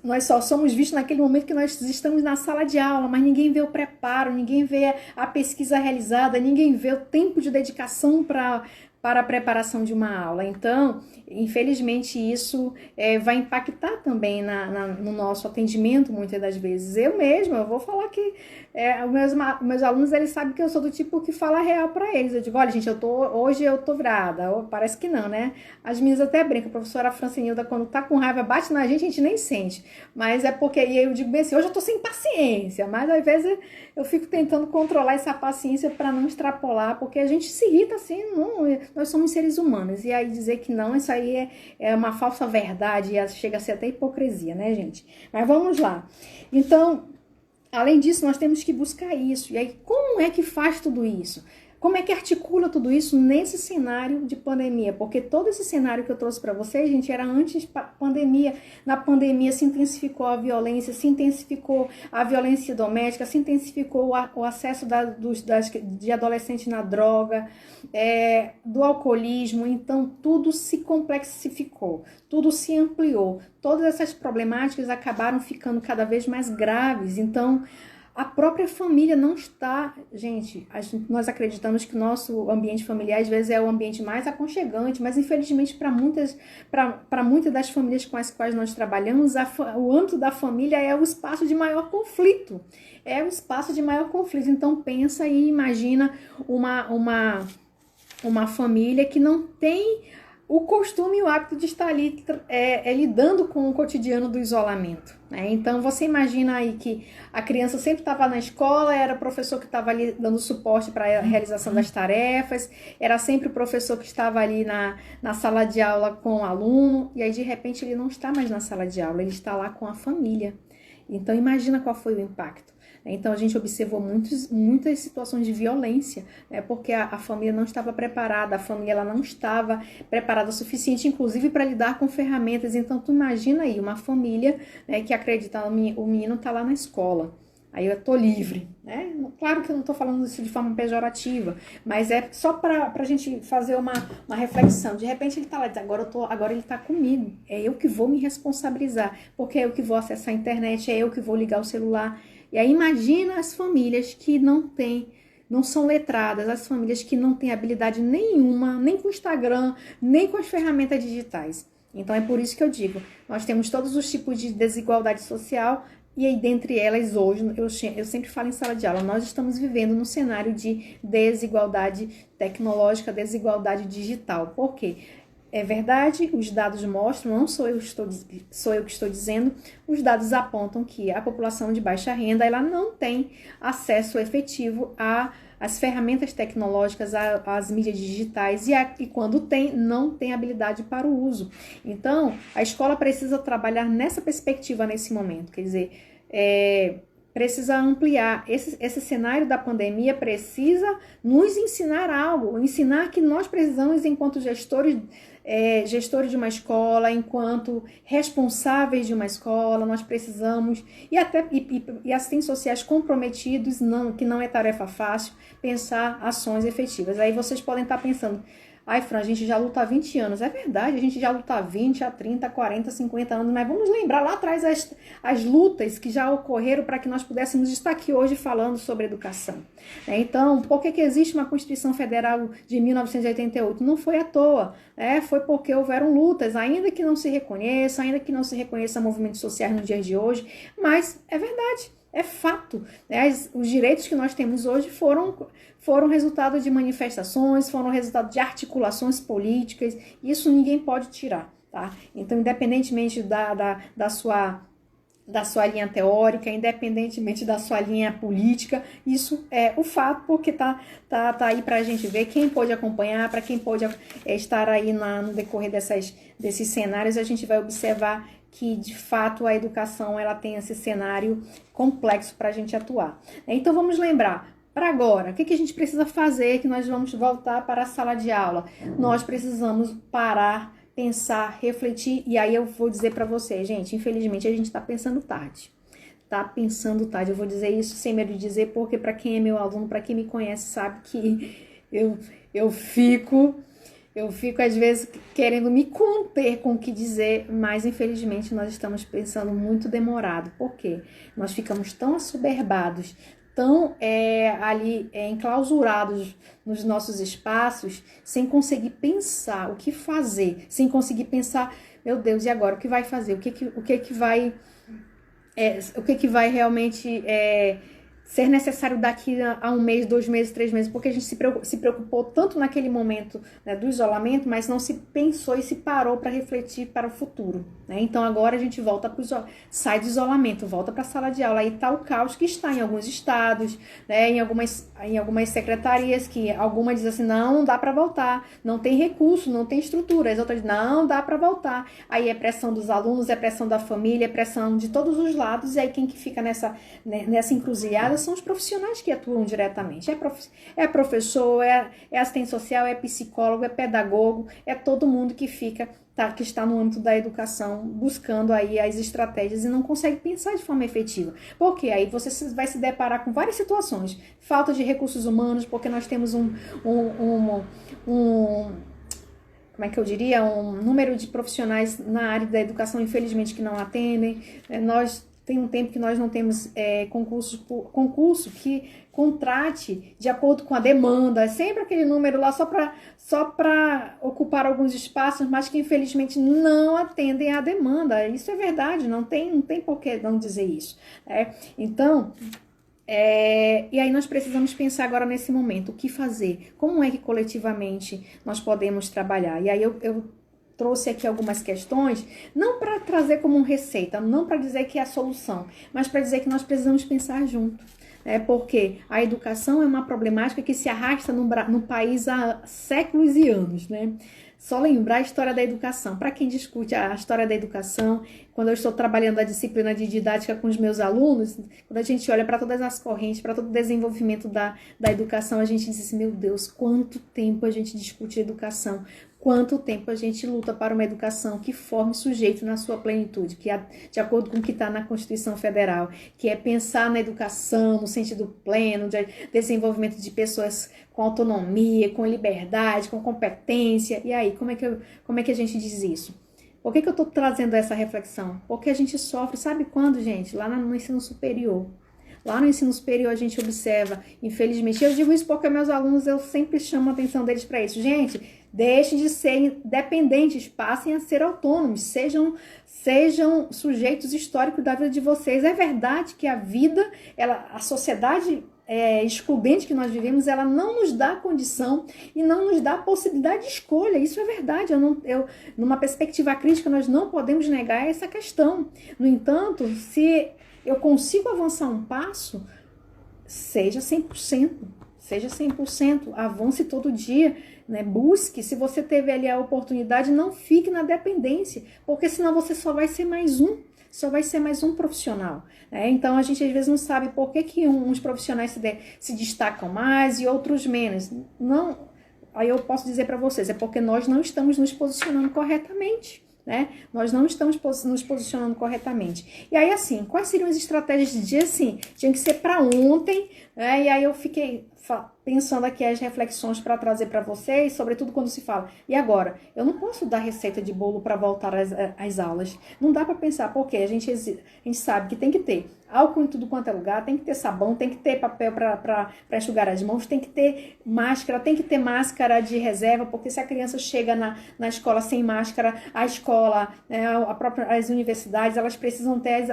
Speaker 1: nós só somos vistos naquele momento que nós estamos na sala de aula, mas ninguém vê o preparo, ninguém vê a pesquisa realizada, ninguém vê o tempo de dedicação para a preparação de uma aula. Então, infelizmente, isso vai impactar também no nosso atendimento, muitas das vezes. Eu vou falar que meus alunos, eles sabem que eu sou do tipo que fala real para eles. Eu digo, olha, gente, hoje eu tô virada. Parece que não, né? As meninas até brincam. A professora Francinilda, quando tá com raiva, bate na gente nem sente. Mas é porque, e eu digo bem assim, hoje eu tô sem paciência. Mas, às vezes, eu fico tentando controlar essa paciência para não extrapolar, porque a gente se irrita assim, nós somos seres humanos. E aí dizer que não, isso aí é uma falsa verdade, e chega a ser até hipocrisia, né, gente? Mas vamos lá. Então, além disso, nós temos que buscar isso. E aí, como é que faz tudo isso? Como é que articula tudo isso nesse cenário de pandemia? Porque todo esse cenário que eu trouxe para vocês, gente, era antes da pandemia. Na pandemia se intensificou a violência, se intensificou a violência doméstica, se intensificou o acesso de adolescentes na droga, do alcoolismo. Então, tudo se complexificou, tudo se ampliou. Todas essas problemáticas acabaram ficando cada vez mais graves. Então, A própria família não está... Gente, nós acreditamos que o nosso ambiente familiar, às vezes, é o ambiente mais aconchegante, mas, infelizmente, para muitas das famílias com as quais nós trabalhamos, o âmbito da família é o espaço de maior conflito. É o espaço de maior conflito. Então, pensa e imagina uma família que não tem o costume e o hábito de estar ali lidando com o cotidiano do isolamento, né? Então, você imagina aí que a criança sempre estava na escola, era o professor que estava ali dando suporte para a realização das tarefas, era sempre o professor que estava ali na sala de aula com o aluno, e aí, de repente, ele não está mais na sala de aula, ele está lá com a família. Então, imagina qual foi o impacto. Então, a gente observou muitas situações de violência, né, porque a família não estava preparada, a família ela não estava preparada o suficiente, inclusive, para lidar com ferramentas. Então, tu imagina aí uma família, né, que acredita, o menino está lá na escola, aí eu tô livre, né? Claro que eu não tô falando isso de forma pejorativa, mas é só para a gente fazer uma reflexão. De repente ele tá lá e diz, agora ele tá comigo, é eu que vou me responsabilizar, porque é eu que vou acessar a internet, é eu que vou ligar o celular. E aí imagina as famílias que não são letradas, as famílias que não têm habilidade nenhuma, nem com o Instagram, nem com as ferramentas digitais. Então é por isso que eu digo, nós temos todos os tipos de desigualdade social, e aí dentre elas hoje, eu sempre falo em sala de aula, nós estamos vivendo num cenário de desigualdade tecnológica, desigualdade digital. Por quê? É verdade, os dados mostram, não sou eu que estou dizendo, os dados apontam que a população de baixa renda ela não tem acesso efetivo às ferramentas tecnológicas, às mídias digitais e quando tem, não tem habilidade para o uso. Então, a escola precisa trabalhar nessa perspectiva nesse momento, quer dizer, precisa ampliar. Esse cenário da pandemia precisa nos ensinar algo, ensinar que nós precisamos, enquanto gestores de uma escola, enquanto responsáveis de uma escola, nós precisamos, e assistentes sociais comprometidos, que não é tarefa fácil, pensar ações efetivas. Aí vocês podem estar pensando, ai, Fran, a gente já luta há 20 anos. É verdade, a gente já luta há 20, há 30, 40, 50 anos, mas vamos lembrar lá atrás as lutas que já ocorreram para que nós pudéssemos estar aqui hoje falando sobre educação. Então, por que existe uma Constituição Federal de 1988? Não foi à toa, foi porque houveram lutas, ainda que não se reconheça movimentos sociais nos dias de hoje, mas é verdade. É fato, né? Os direitos que nós temos hoje foram resultado de manifestações, foram resultado de articulações políticas, isso ninguém pode tirar, tá? Então, independentemente da sua linha teórica, independentemente da sua linha política, isso é o fato, porque tá aí pra gente ver, quem pôde acompanhar, para quem pôde estar aí no decorrer desses cenários, a gente vai observar que, de fato, a educação ela tem esse cenário complexo para a gente atuar. Então, vamos lembrar, para agora, o que a gente precisa fazer, que nós vamos voltar para a sala de aula? Nós precisamos parar, pensar, refletir, e aí eu vou dizer para vocês, gente, infelizmente a gente está pensando tarde. Eu vou dizer isso sem medo de dizer, porque para quem é meu aluno, para quem me conhece, sabe que eu fico às vezes querendo me conter com o que dizer, mas infelizmente nós estamos pensando muito demorado. Por quê? Nós ficamos tão assoberbados, tão enclausurados nos nossos espaços, sem conseguir pensar o que fazer, sem conseguir pensar, meu Deus, e agora? O que vai fazer? O que vai realmente ser necessário daqui a 1 mês, 2 meses, 3 meses, porque a gente se preocupou tanto naquele momento, né, do isolamento, mas não se pensou e se parou para refletir para o futuro, né? Então agora a gente sai do isolamento, volta para a sala de aula, aí está o caos que está em alguns estados, né, em algumas secretarias, que alguma diz assim, não dá para voltar, não tem recurso, não tem estrutura, as outras não dá para voltar, aí é pressão dos alunos, é pressão da família, é pressão de todos os lados, e aí quem que fica nessa encruzilhada são os profissionais que atuam diretamente. É professor, é assistente social, é psicólogo, é pedagogo, é todo mundo que está no âmbito da educação buscando aí as estratégias e não consegue pensar de forma efetiva. Porque aí você vai se deparar com várias situações. Falta de recursos humanos, porque nós temos como é que eu diria, um número de profissionais na área da educação, infelizmente, que não atendem. Nós tem um tempo que nós não temos concurso que contrate de acordo com a demanda. É sempre aquele número lá só para ocupar alguns espaços, mas que infelizmente não atendem à demanda. Isso é verdade, não tem por que não dizer isso. Então, e aí nós precisamos pensar agora nesse momento, o que fazer? Como é que coletivamente nós podemos trabalhar? E aí eu trouxe aqui algumas questões, não para trazer como receita, não para dizer que é a solução, mas para dizer que nós precisamos pensar junto. Porque a educação é uma problemática que se arrasta no país há séculos e anos, né? Só lembrar a história da educação. Para quem discute a história da educação, quando eu estou trabalhando a disciplina de didática com os meus alunos, quando a gente olha para todas as correntes, para todo o desenvolvimento da educação, a gente diz assim, meu Deus, quanto tempo a gente discute educação, quanto tempo a gente luta para uma educação que forme o sujeito na sua plenitude, que é de acordo com o que está na Constituição Federal, que é pensar na educação no sentido pleno, de desenvolvimento de pessoas com autonomia, com liberdade, com competência. E aí, como é que a gente diz isso? Por que eu estou trazendo essa reflexão? Porque a gente sofre, sabe quando, gente? Lá no ensino superior. Lá no ensino superior a gente observa, infelizmente, eu digo isso porque meus alunos, eu sempre chamo a atenção deles para isso. Gente, deixem de ser dependentes, passem a ser autônomos, sejam sujeitos históricos da vida de vocês. É verdade que a vida, a sociedade excludente que nós vivemos, ela não nos dá condição e não nos dá possibilidade de escolha. Isso é verdade. Numa perspectiva crítica, nós não podemos negar essa questão. No entanto, se eu consigo avançar um passo, seja 100%, avance todo dia, né? Busque, se você teve ali a oportunidade, não fique na dependência, porque senão você só vai ser mais um profissional, né? Então a gente às vezes não sabe por que uns profissionais se destacam mais e outros menos. Não, aí eu posso dizer para vocês, é porque nós não estamos nos posicionando corretamente. Nós não estamos nos posicionando corretamente. E aí, assim, quais seriam as estratégias de dia? Assim, tinha que ser para ontem, né? E aí eu fiquei pensando aqui as reflexões para trazer para vocês, sobretudo quando se fala, e agora? Eu não posso dar receita de bolo para voltar às aulas. Não dá para pensar, porque a gente sabe que tem que ter álcool em tudo quanto é lugar, tem que ter sabão, tem que ter papel para enxugar as mãos, tem que ter máscara de reserva, porque se a criança chega na escola sem máscara, a escola, né, as universidades, elas precisam ter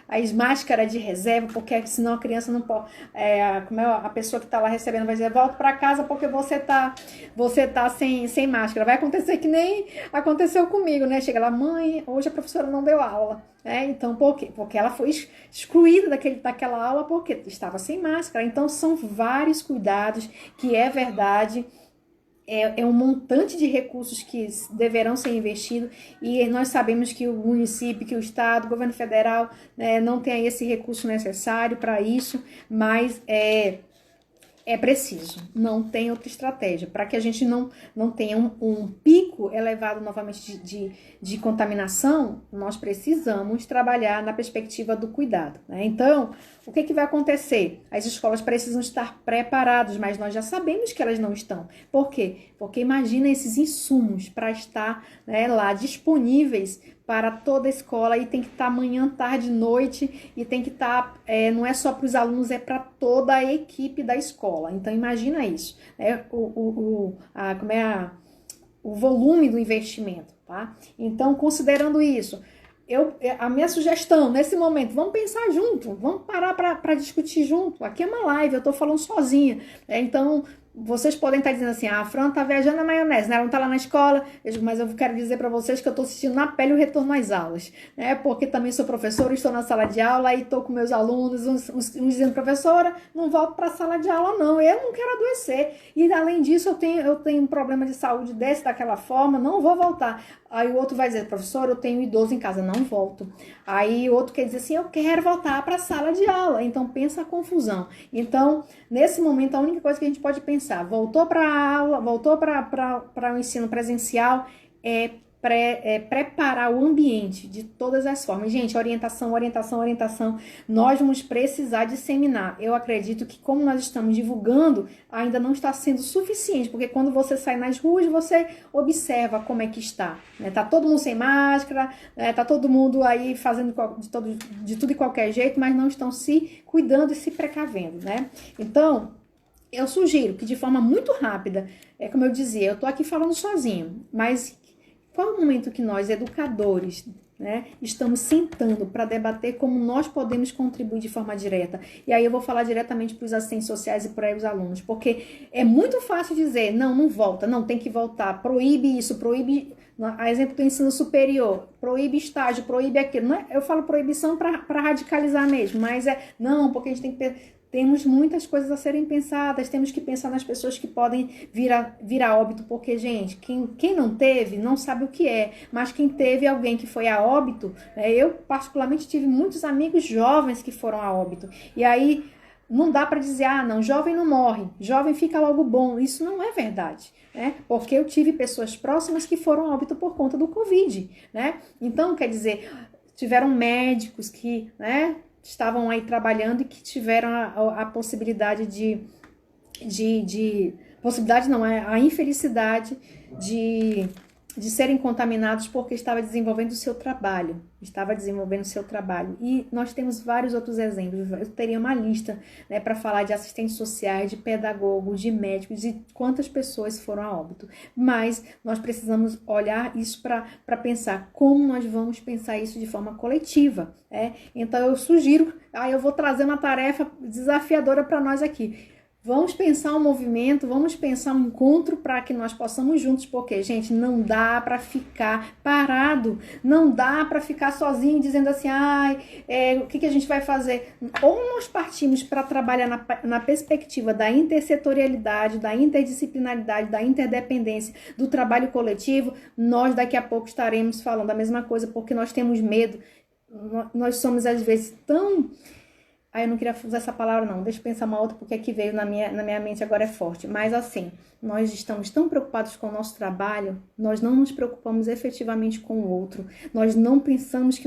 Speaker 1: as máscaras de reserva, porque senão a criança não pode, a pessoa que está lá recebendo vai dizer, volta para casa porque você tá sem máscara. Vai acontecer que nem aconteceu comigo, né? Chega lá, mãe, hoje a professora não deu aula. Então, por quê? Porque ela foi excluída daquela aula porque estava sem máscara. Então, são vários cuidados que é verdade. É um montante de recursos que deverão ser investidos e nós sabemos que o município, que o estado, o governo federal, né, não tem aí esse recurso necessário para isso, mas é preciso, não tem outra estratégia. Para que a gente não tenha um pico elevado novamente de contaminação, nós precisamos trabalhar na perspectiva do cuidado, né? Então, o que vai acontecer? As escolas precisam estar preparadas, mas nós já sabemos que elas não estão. Por quê? Porque imagina esses insumos para estar, né, lá disponíveis para toda a escola, e tem que estar manhã, tarde, noite, e tem que estar, não é só para os alunos, é para toda a equipe da escola. Então imagina isso, né? O volume do investimento, tá? Então, considerando isso, a minha sugestão nesse momento, vamos pensar junto, vamos parar para discutir junto. Aqui é uma live, eu estou falando sozinha, né? Então vocês podem estar dizendo assim, a Fran tá viajando na maionese, né? Ela não tá lá na escola. Mas eu quero dizer para vocês que eu tô assistindo na pele o retorno às aulas, né? Porque também sou professora, estou na sala de aula e tô com meus alunos, uns dizendo, professora, não volto para a sala de aula não, eu não quero adoecer. E além disso, eu tenho um problema de saúde daquela forma, não vou voltar. Aí o outro vai dizer, professor, eu tenho idoso em casa, não volto. Aí o outro quer dizer assim, eu quero voltar para a sala de aula. Então pensa a confusão. Então, nesse momento, a única coisa que a gente pode pensar, voltou para a aula, voltou para o ensino presencial, é preparar o ambiente de todas as formas. Gente, orientação. Nós vamos precisar disseminar. Eu acredito que como nós estamos divulgando, ainda não está sendo suficiente, porque quando você sai nas ruas, você observa como é que está. Né? Tá todo mundo sem máscara, tá todo mundo aí fazendo de tudo e qualquer jeito, mas não estão se cuidando e se precavendo, né? Então, eu sugiro que de forma muito rápida, como eu dizia, eu tô aqui falando sozinho, mas qual é o momento que nós, educadores, né, estamos sentando para debater como nós podemos contribuir de forma direta? E aí eu vou falar diretamente para os assistentes sociais e para os alunos, porque é muito fácil dizer, não volta, não, tem que voltar, proíbe isso, proíbe, a exemplo do ensino superior, proíbe estágio, proíbe aquilo. Não é, eu falo proibição para radicalizar mesmo, mas não, porque a gente tem que temos muitas coisas a serem pensadas, temos que pensar nas pessoas que podem vir a óbito, porque, gente, quem não teve não sabe o que é, mas quem teve alguém que foi a óbito, eu particularmente tive muitos amigos jovens que foram a óbito, e aí não dá para dizer, não, jovem não morre, jovem fica logo bom, isso não é verdade, né? Porque eu tive pessoas próximas que foram a óbito por conta do Covid, né? Então, quer dizer, tiveram médicos que, né, estavam aí trabalhando e que tiveram a possibilidade possibilidade não, a infelicidade de serem contaminados porque estava desenvolvendo o seu trabalho. E nós temos vários outros exemplos. Eu teria uma lista, né, para falar de assistentes sociais, de pedagogos, de médicos, de quantas pessoas foram a óbito. Mas nós precisamos olhar isso para pensar como nós vamos pensar isso de forma coletiva. Então eu sugiro, eu vou trazer uma tarefa desafiadora para nós aqui. Vamos pensar um movimento, vamos pensar um encontro para que nós possamos juntos, porque, gente, não dá para ficar parado, não dá para ficar sozinho dizendo assim, o que a gente vai fazer? Ou nós partimos para trabalhar na perspectiva da intersetorialidade, da interdisciplinaridade, da interdependência, do trabalho coletivo, nós daqui a pouco estaremos falando a mesma coisa, porque nós temos medo, nós somos às vezes tão... eu não queria usar essa palavra não, deixa eu pensar uma outra, porque aqui veio na minha mente agora é forte. Mas assim, nós estamos tão preocupados com o nosso trabalho, nós não nos preocupamos efetivamente com o outro. Nós não pensamos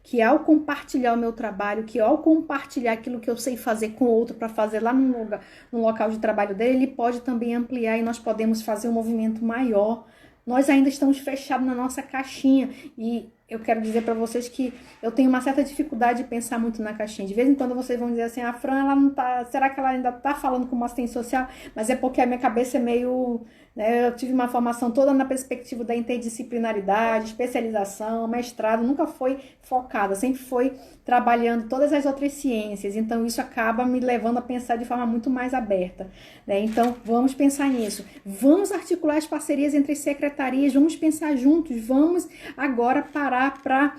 Speaker 1: que ao compartilhar o meu trabalho, que ao compartilhar aquilo que eu sei fazer com o outro para fazer lá no local de trabalho dele, ele pode também ampliar e nós podemos fazer um movimento maior. Nós ainda estamos fechados na nossa caixinha e eu quero dizer para vocês que eu tenho uma certa dificuldade de pensar muito na caixinha. De vez em quando vocês vão dizer assim, a Fran, ela não tá, será que ela ainda tá falando como assistente social? Mas é porque a minha cabeça é meio, né, eu tive uma formação toda na perspectiva da interdisciplinaridade, especialização, mestrado, nunca foi focada, sempre foi trabalhando todas as outras ciências. Então isso acaba me levando a pensar de forma muito mais aberta, né? Então vamos pensar nisso. Vamos articular as parcerias entre as secretarias, vamos pensar juntos, vamos agora parar para...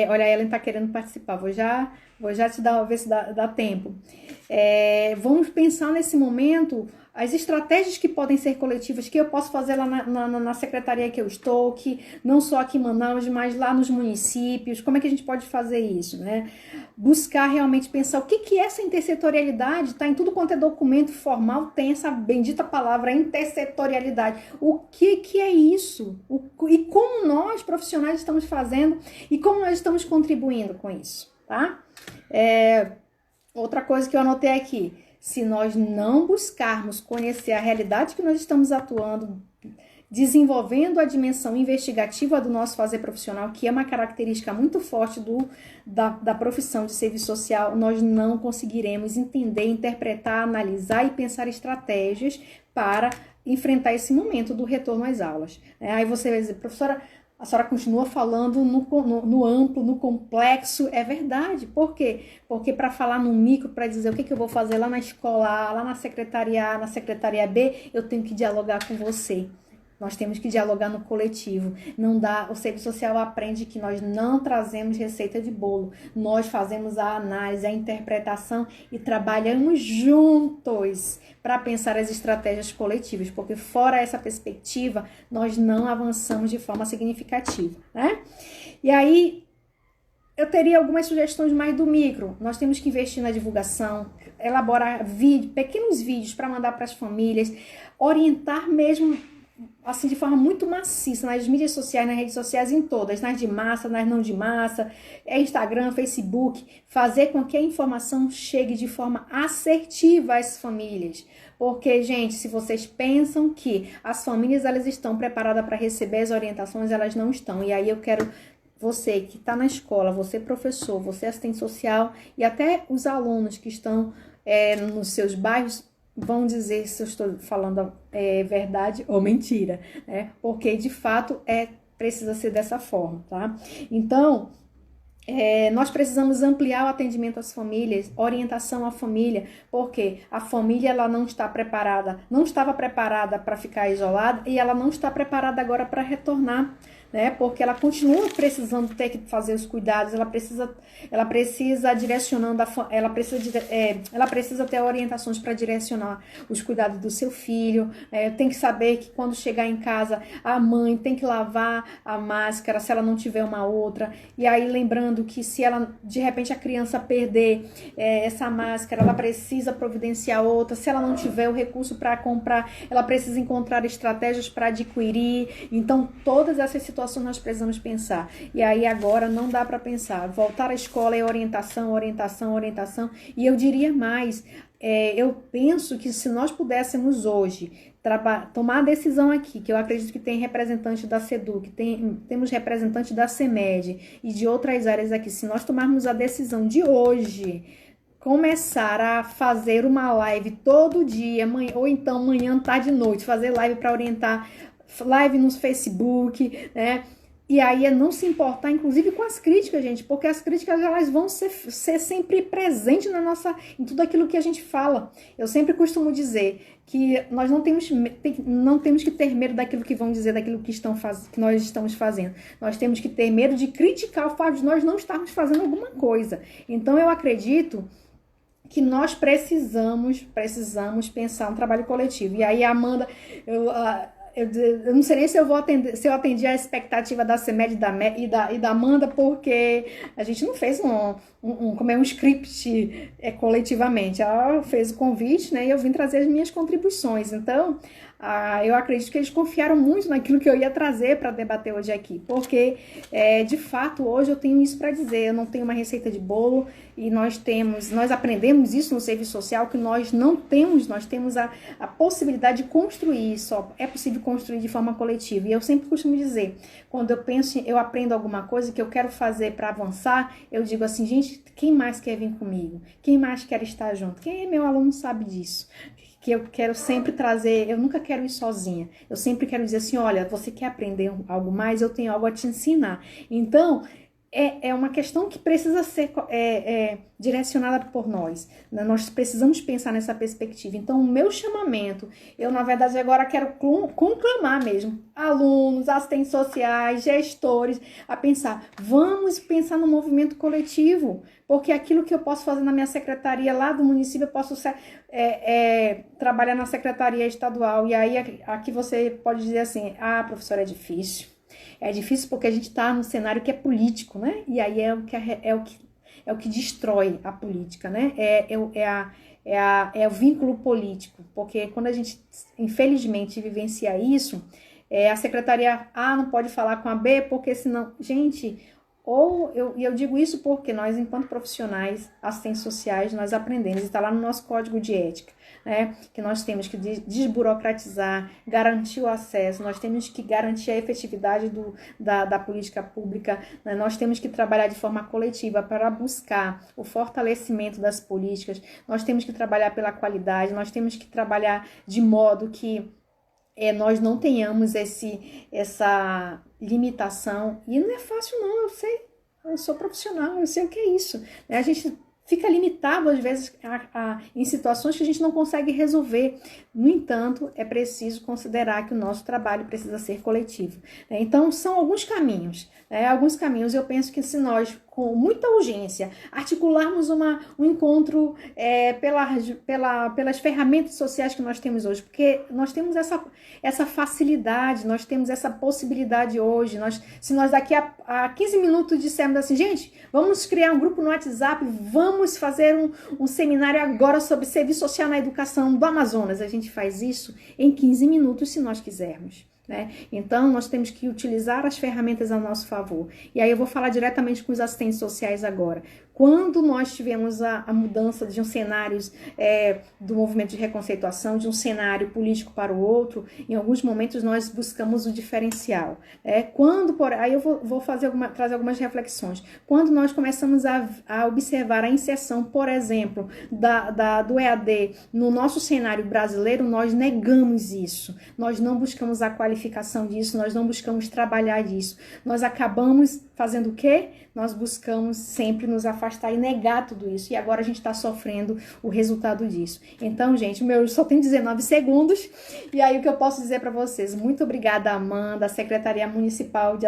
Speaker 1: olha, a Ellen tá querendo participar, vou já te dar, ver se dá tempo. Vamos pensar nesse momento as estratégias que podem ser coletivas, que eu posso fazer lá na secretaria que eu estou, que não só aqui em Manaus, mas lá nos municípios, como é que a gente pode fazer isso, né? Buscar realmente pensar o que é essa intersetorialidade, tá em tudo quanto é documento formal, tem essa bendita palavra intersetorialidade. O que é isso? E como nós, profissionais, estamos fazendo e como nós estamos contribuindo com isso, tá? Outra coisa que eu anotei aqui, se nós não buscarmos conhecer a realidade que nós estamos atuando, desenvolvendo a dimensão investigativa do nosso fazer profissional, que é uma característica muito forte da profissão de serviço social, nós não conseguiremos entender, interpretar, analisar e pensar estratégias para enfrentar esse momento do retorno às aulas. Aí você vai dizer, professora, a senhora continua falando no amplo, no complexo. É verdade. Por quê? Porque para falar no micro, para dizer o que eu vou fazer lá na escola A, lá na secretaria A, na secretaria B, eu tenho que dialogar com você. Nós temos que dialogar no coletivo. Não dá, o serviço social aprende que nós não trazemos receita de bolo. Nós fazemos a análise, a interpretação e trabalhamos juntos para pensar as estratégias coletivas, porque fora essa perspectiva, nós não avançamos de forma significativa, né? E aí, eu teria algumas sugestões mais do micro. Nós temos que investir na divulgação, elaborar pequenos vídeos para mandar para as famílias, orientar mesmo assim, de forma muito maciça, nas mídias sociais, nas redes sociais, em todas, nas de massa, nas não de massa, Instagram, Facebook, fazer com que a informação chegue de forma assertiva às famílias. Porque, gente, se vocês pensam que as famílias elas estão preparadas para receber as orientações, elas não estão. E aí eu quero você que está na escola, você professor, você assistente social e até os alunos que estão nos seus bairros, vão dizer se eu estou falando verdade ou mentira, né? Porque de fato precisa ser dessa forma, tá? Então, nós precisamos ampliar o atendimento às famílias, orientação à família, porque a família ela não está preparada, não estava preparada para ficar isolada e ela não está preparada agora para retornar, né? Porque ela continua precisando ter que fazer os cuidados, ela precisa direcionando, ela precisa ter orientações para direcionar os cuidados do seu filho, tem que saber que quando chegar em casa a mãe tem que lavar a máscara se ela não tiver uma outra, e aí lembrando que se ela, de repente a criança perder essa máscara, ela precisa providenciar outra, se ela não tiver o recurso para comprar, ela precisa encontrar estratégias para adquirir. Então todas essas situações nós precisamos pensar. E aí agora não dá para pensar. Voltar à escola é orientação, orientação, orientação. E eu diria mais, eu penso que se nós pudéssemos hoje tomar a decisão aqui, que eu acredito que tem representante da SEDUC, temos representante da CEMED e de outras áreas aqui, se nós tomarmos a decisão de hoje começar a fazer uma live todo dia, ou então manhã, tarde e noite, fazer live para orientar, live no Facebook, né? E aí não se importar, inclusive, com as críticas, gente, porque as críticas elas vão ser sempre presentes em tudo aquilo que a gente fala. Eu sempre costumo dizer que nós não temos que ter medo daquilo que vão dizer, daquilo que nós estamos fazendo. Nós temos que ter medo de criticar o fato de nós não estarmos fazendo alguma coisa. Então, eu acredito que nós precisamos pensar um trabalho coletivo. E aí, Amanda, eu não sei nem se eu atendi a expectativa da CEMED e da Amanda, porque a gente não fez um script coletivamente. Ela fez o convite, né, e eu vim trazer as minhas contribuições. Então, eu acredito que eles confiaram muito naquilo que eu ia trazer para debater hoje aqui, porque de fato hoje eu tenho isso para dizer. Eu não tenho uma receita de bolo e nós aprendemos isso no serviço social, que nós temos a possibilidade de construir, só é possível construir de forma coletiva. E eu sempre costumo dizer, quando eu aprendo alguma coisa que eu quero fazer para avançar, eu digo assim, gente, quem mais quer vir comigo? Quem mais quer estar junto? Quem é meu aluno sabe disso. Que eu quero sempre trazer, eu nunca quero ir sozinha, eu sempre quero dizer assim, olha, você quer aprender algo mais? Eu tenho algo a te ensinar. Então, é uma questão que precisa ser direcionada por nós, né? Nós precisamos pensar nessa perspectiva. Então, o meu chamamento, eu na verdade agora quero conclamar mesmo alunos, assistentes sociais, gestores, a pensar, vamos pensar no movimento coletivo, porque aquilo que eu posso fazer na minha secretaria lá do município, eu posso trabalhar na secretaria estadual. E aí aqui você pode dizer assim, professora, é difícil. É difícil porque a gente está num cenário que é político, né? E aí é o que destrói a política, né? É o vínculo político. Porque quando a gente, infelizmente, vivencia isso, a secretaria A não pode falar com a B, porque senão... Gente, eu digo isso porque nós, enquanto profissionais, assistentes sociais, nós aprendemos, está lá no nosso código de ética, né, que nós temos que desburocratizar, garantir o acesso, nós temos que garantir a efetividade da política pública, né, nós temos que trabalhar de forma coletiva para buscar o fortalecimento das políticas, nós temos que trabalhar pela qualidade, nós temos que trabalhar de modo que nós não tenhamos essa limitação. E não é fácil não, eu sou profissional, eu sei o que é isso. A gente fica limitado às vezes em situações que a gente não consegue resolver. No entanto, é preciso considerar que o nosso trabalho precisa ser coletivo. Então, são alguns caminhos. Eu penso que se nós com muita urgência, articularmos um encontro pelas ferramentas sociais que nós temos hoje, porque nós temos essa facilidade, nós temos essa possibilidade hoje. Se nós daqui a 15 minutos dissermos assim, gente, vamos criar um grupo no WhatsApp, vamos fazer um seminário agora sobre serviço social na educação do Amazonas, a gente faz isso em 15 minutos se nós quisermos. Né? Então, nós temos que utilizar as ferramentas a nosso favor. E aí eu vou falar diretamente com os assistentes sociais agora. Quando nós tivemos a mudança de um cenário do movimento de reconceituação, de um cenário político para o outro, em alguns momentos nós buscamos o diferencial. Aí eu vou trazer algumas reflexões. Quando nós começamos a observar a inserção, por exemplo, do EAD no nosso cenário brasileiro, nós negamos isso. Nós não buscamos a qualificação disso, nós não buscamos trabalhar disso. Nós acabamos fazendo o quê? Nós buscamos sempre nos afastar e negar tudo isso. E agora a gente está sofrendo o resultado disso. Então, gente, meu só tem 19 segundos. E aí o que eu posso dizer para vocês? Muito obrigada, Amanda, Secretaria Municipal de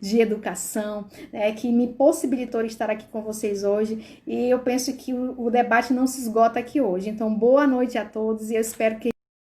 Speaker 1: de Educação, né, que me possibilitou estar aqui com vocês hoje. E eu penso que o debate não se esgota aqui hoje. Então, boa noite a todos e eu espero que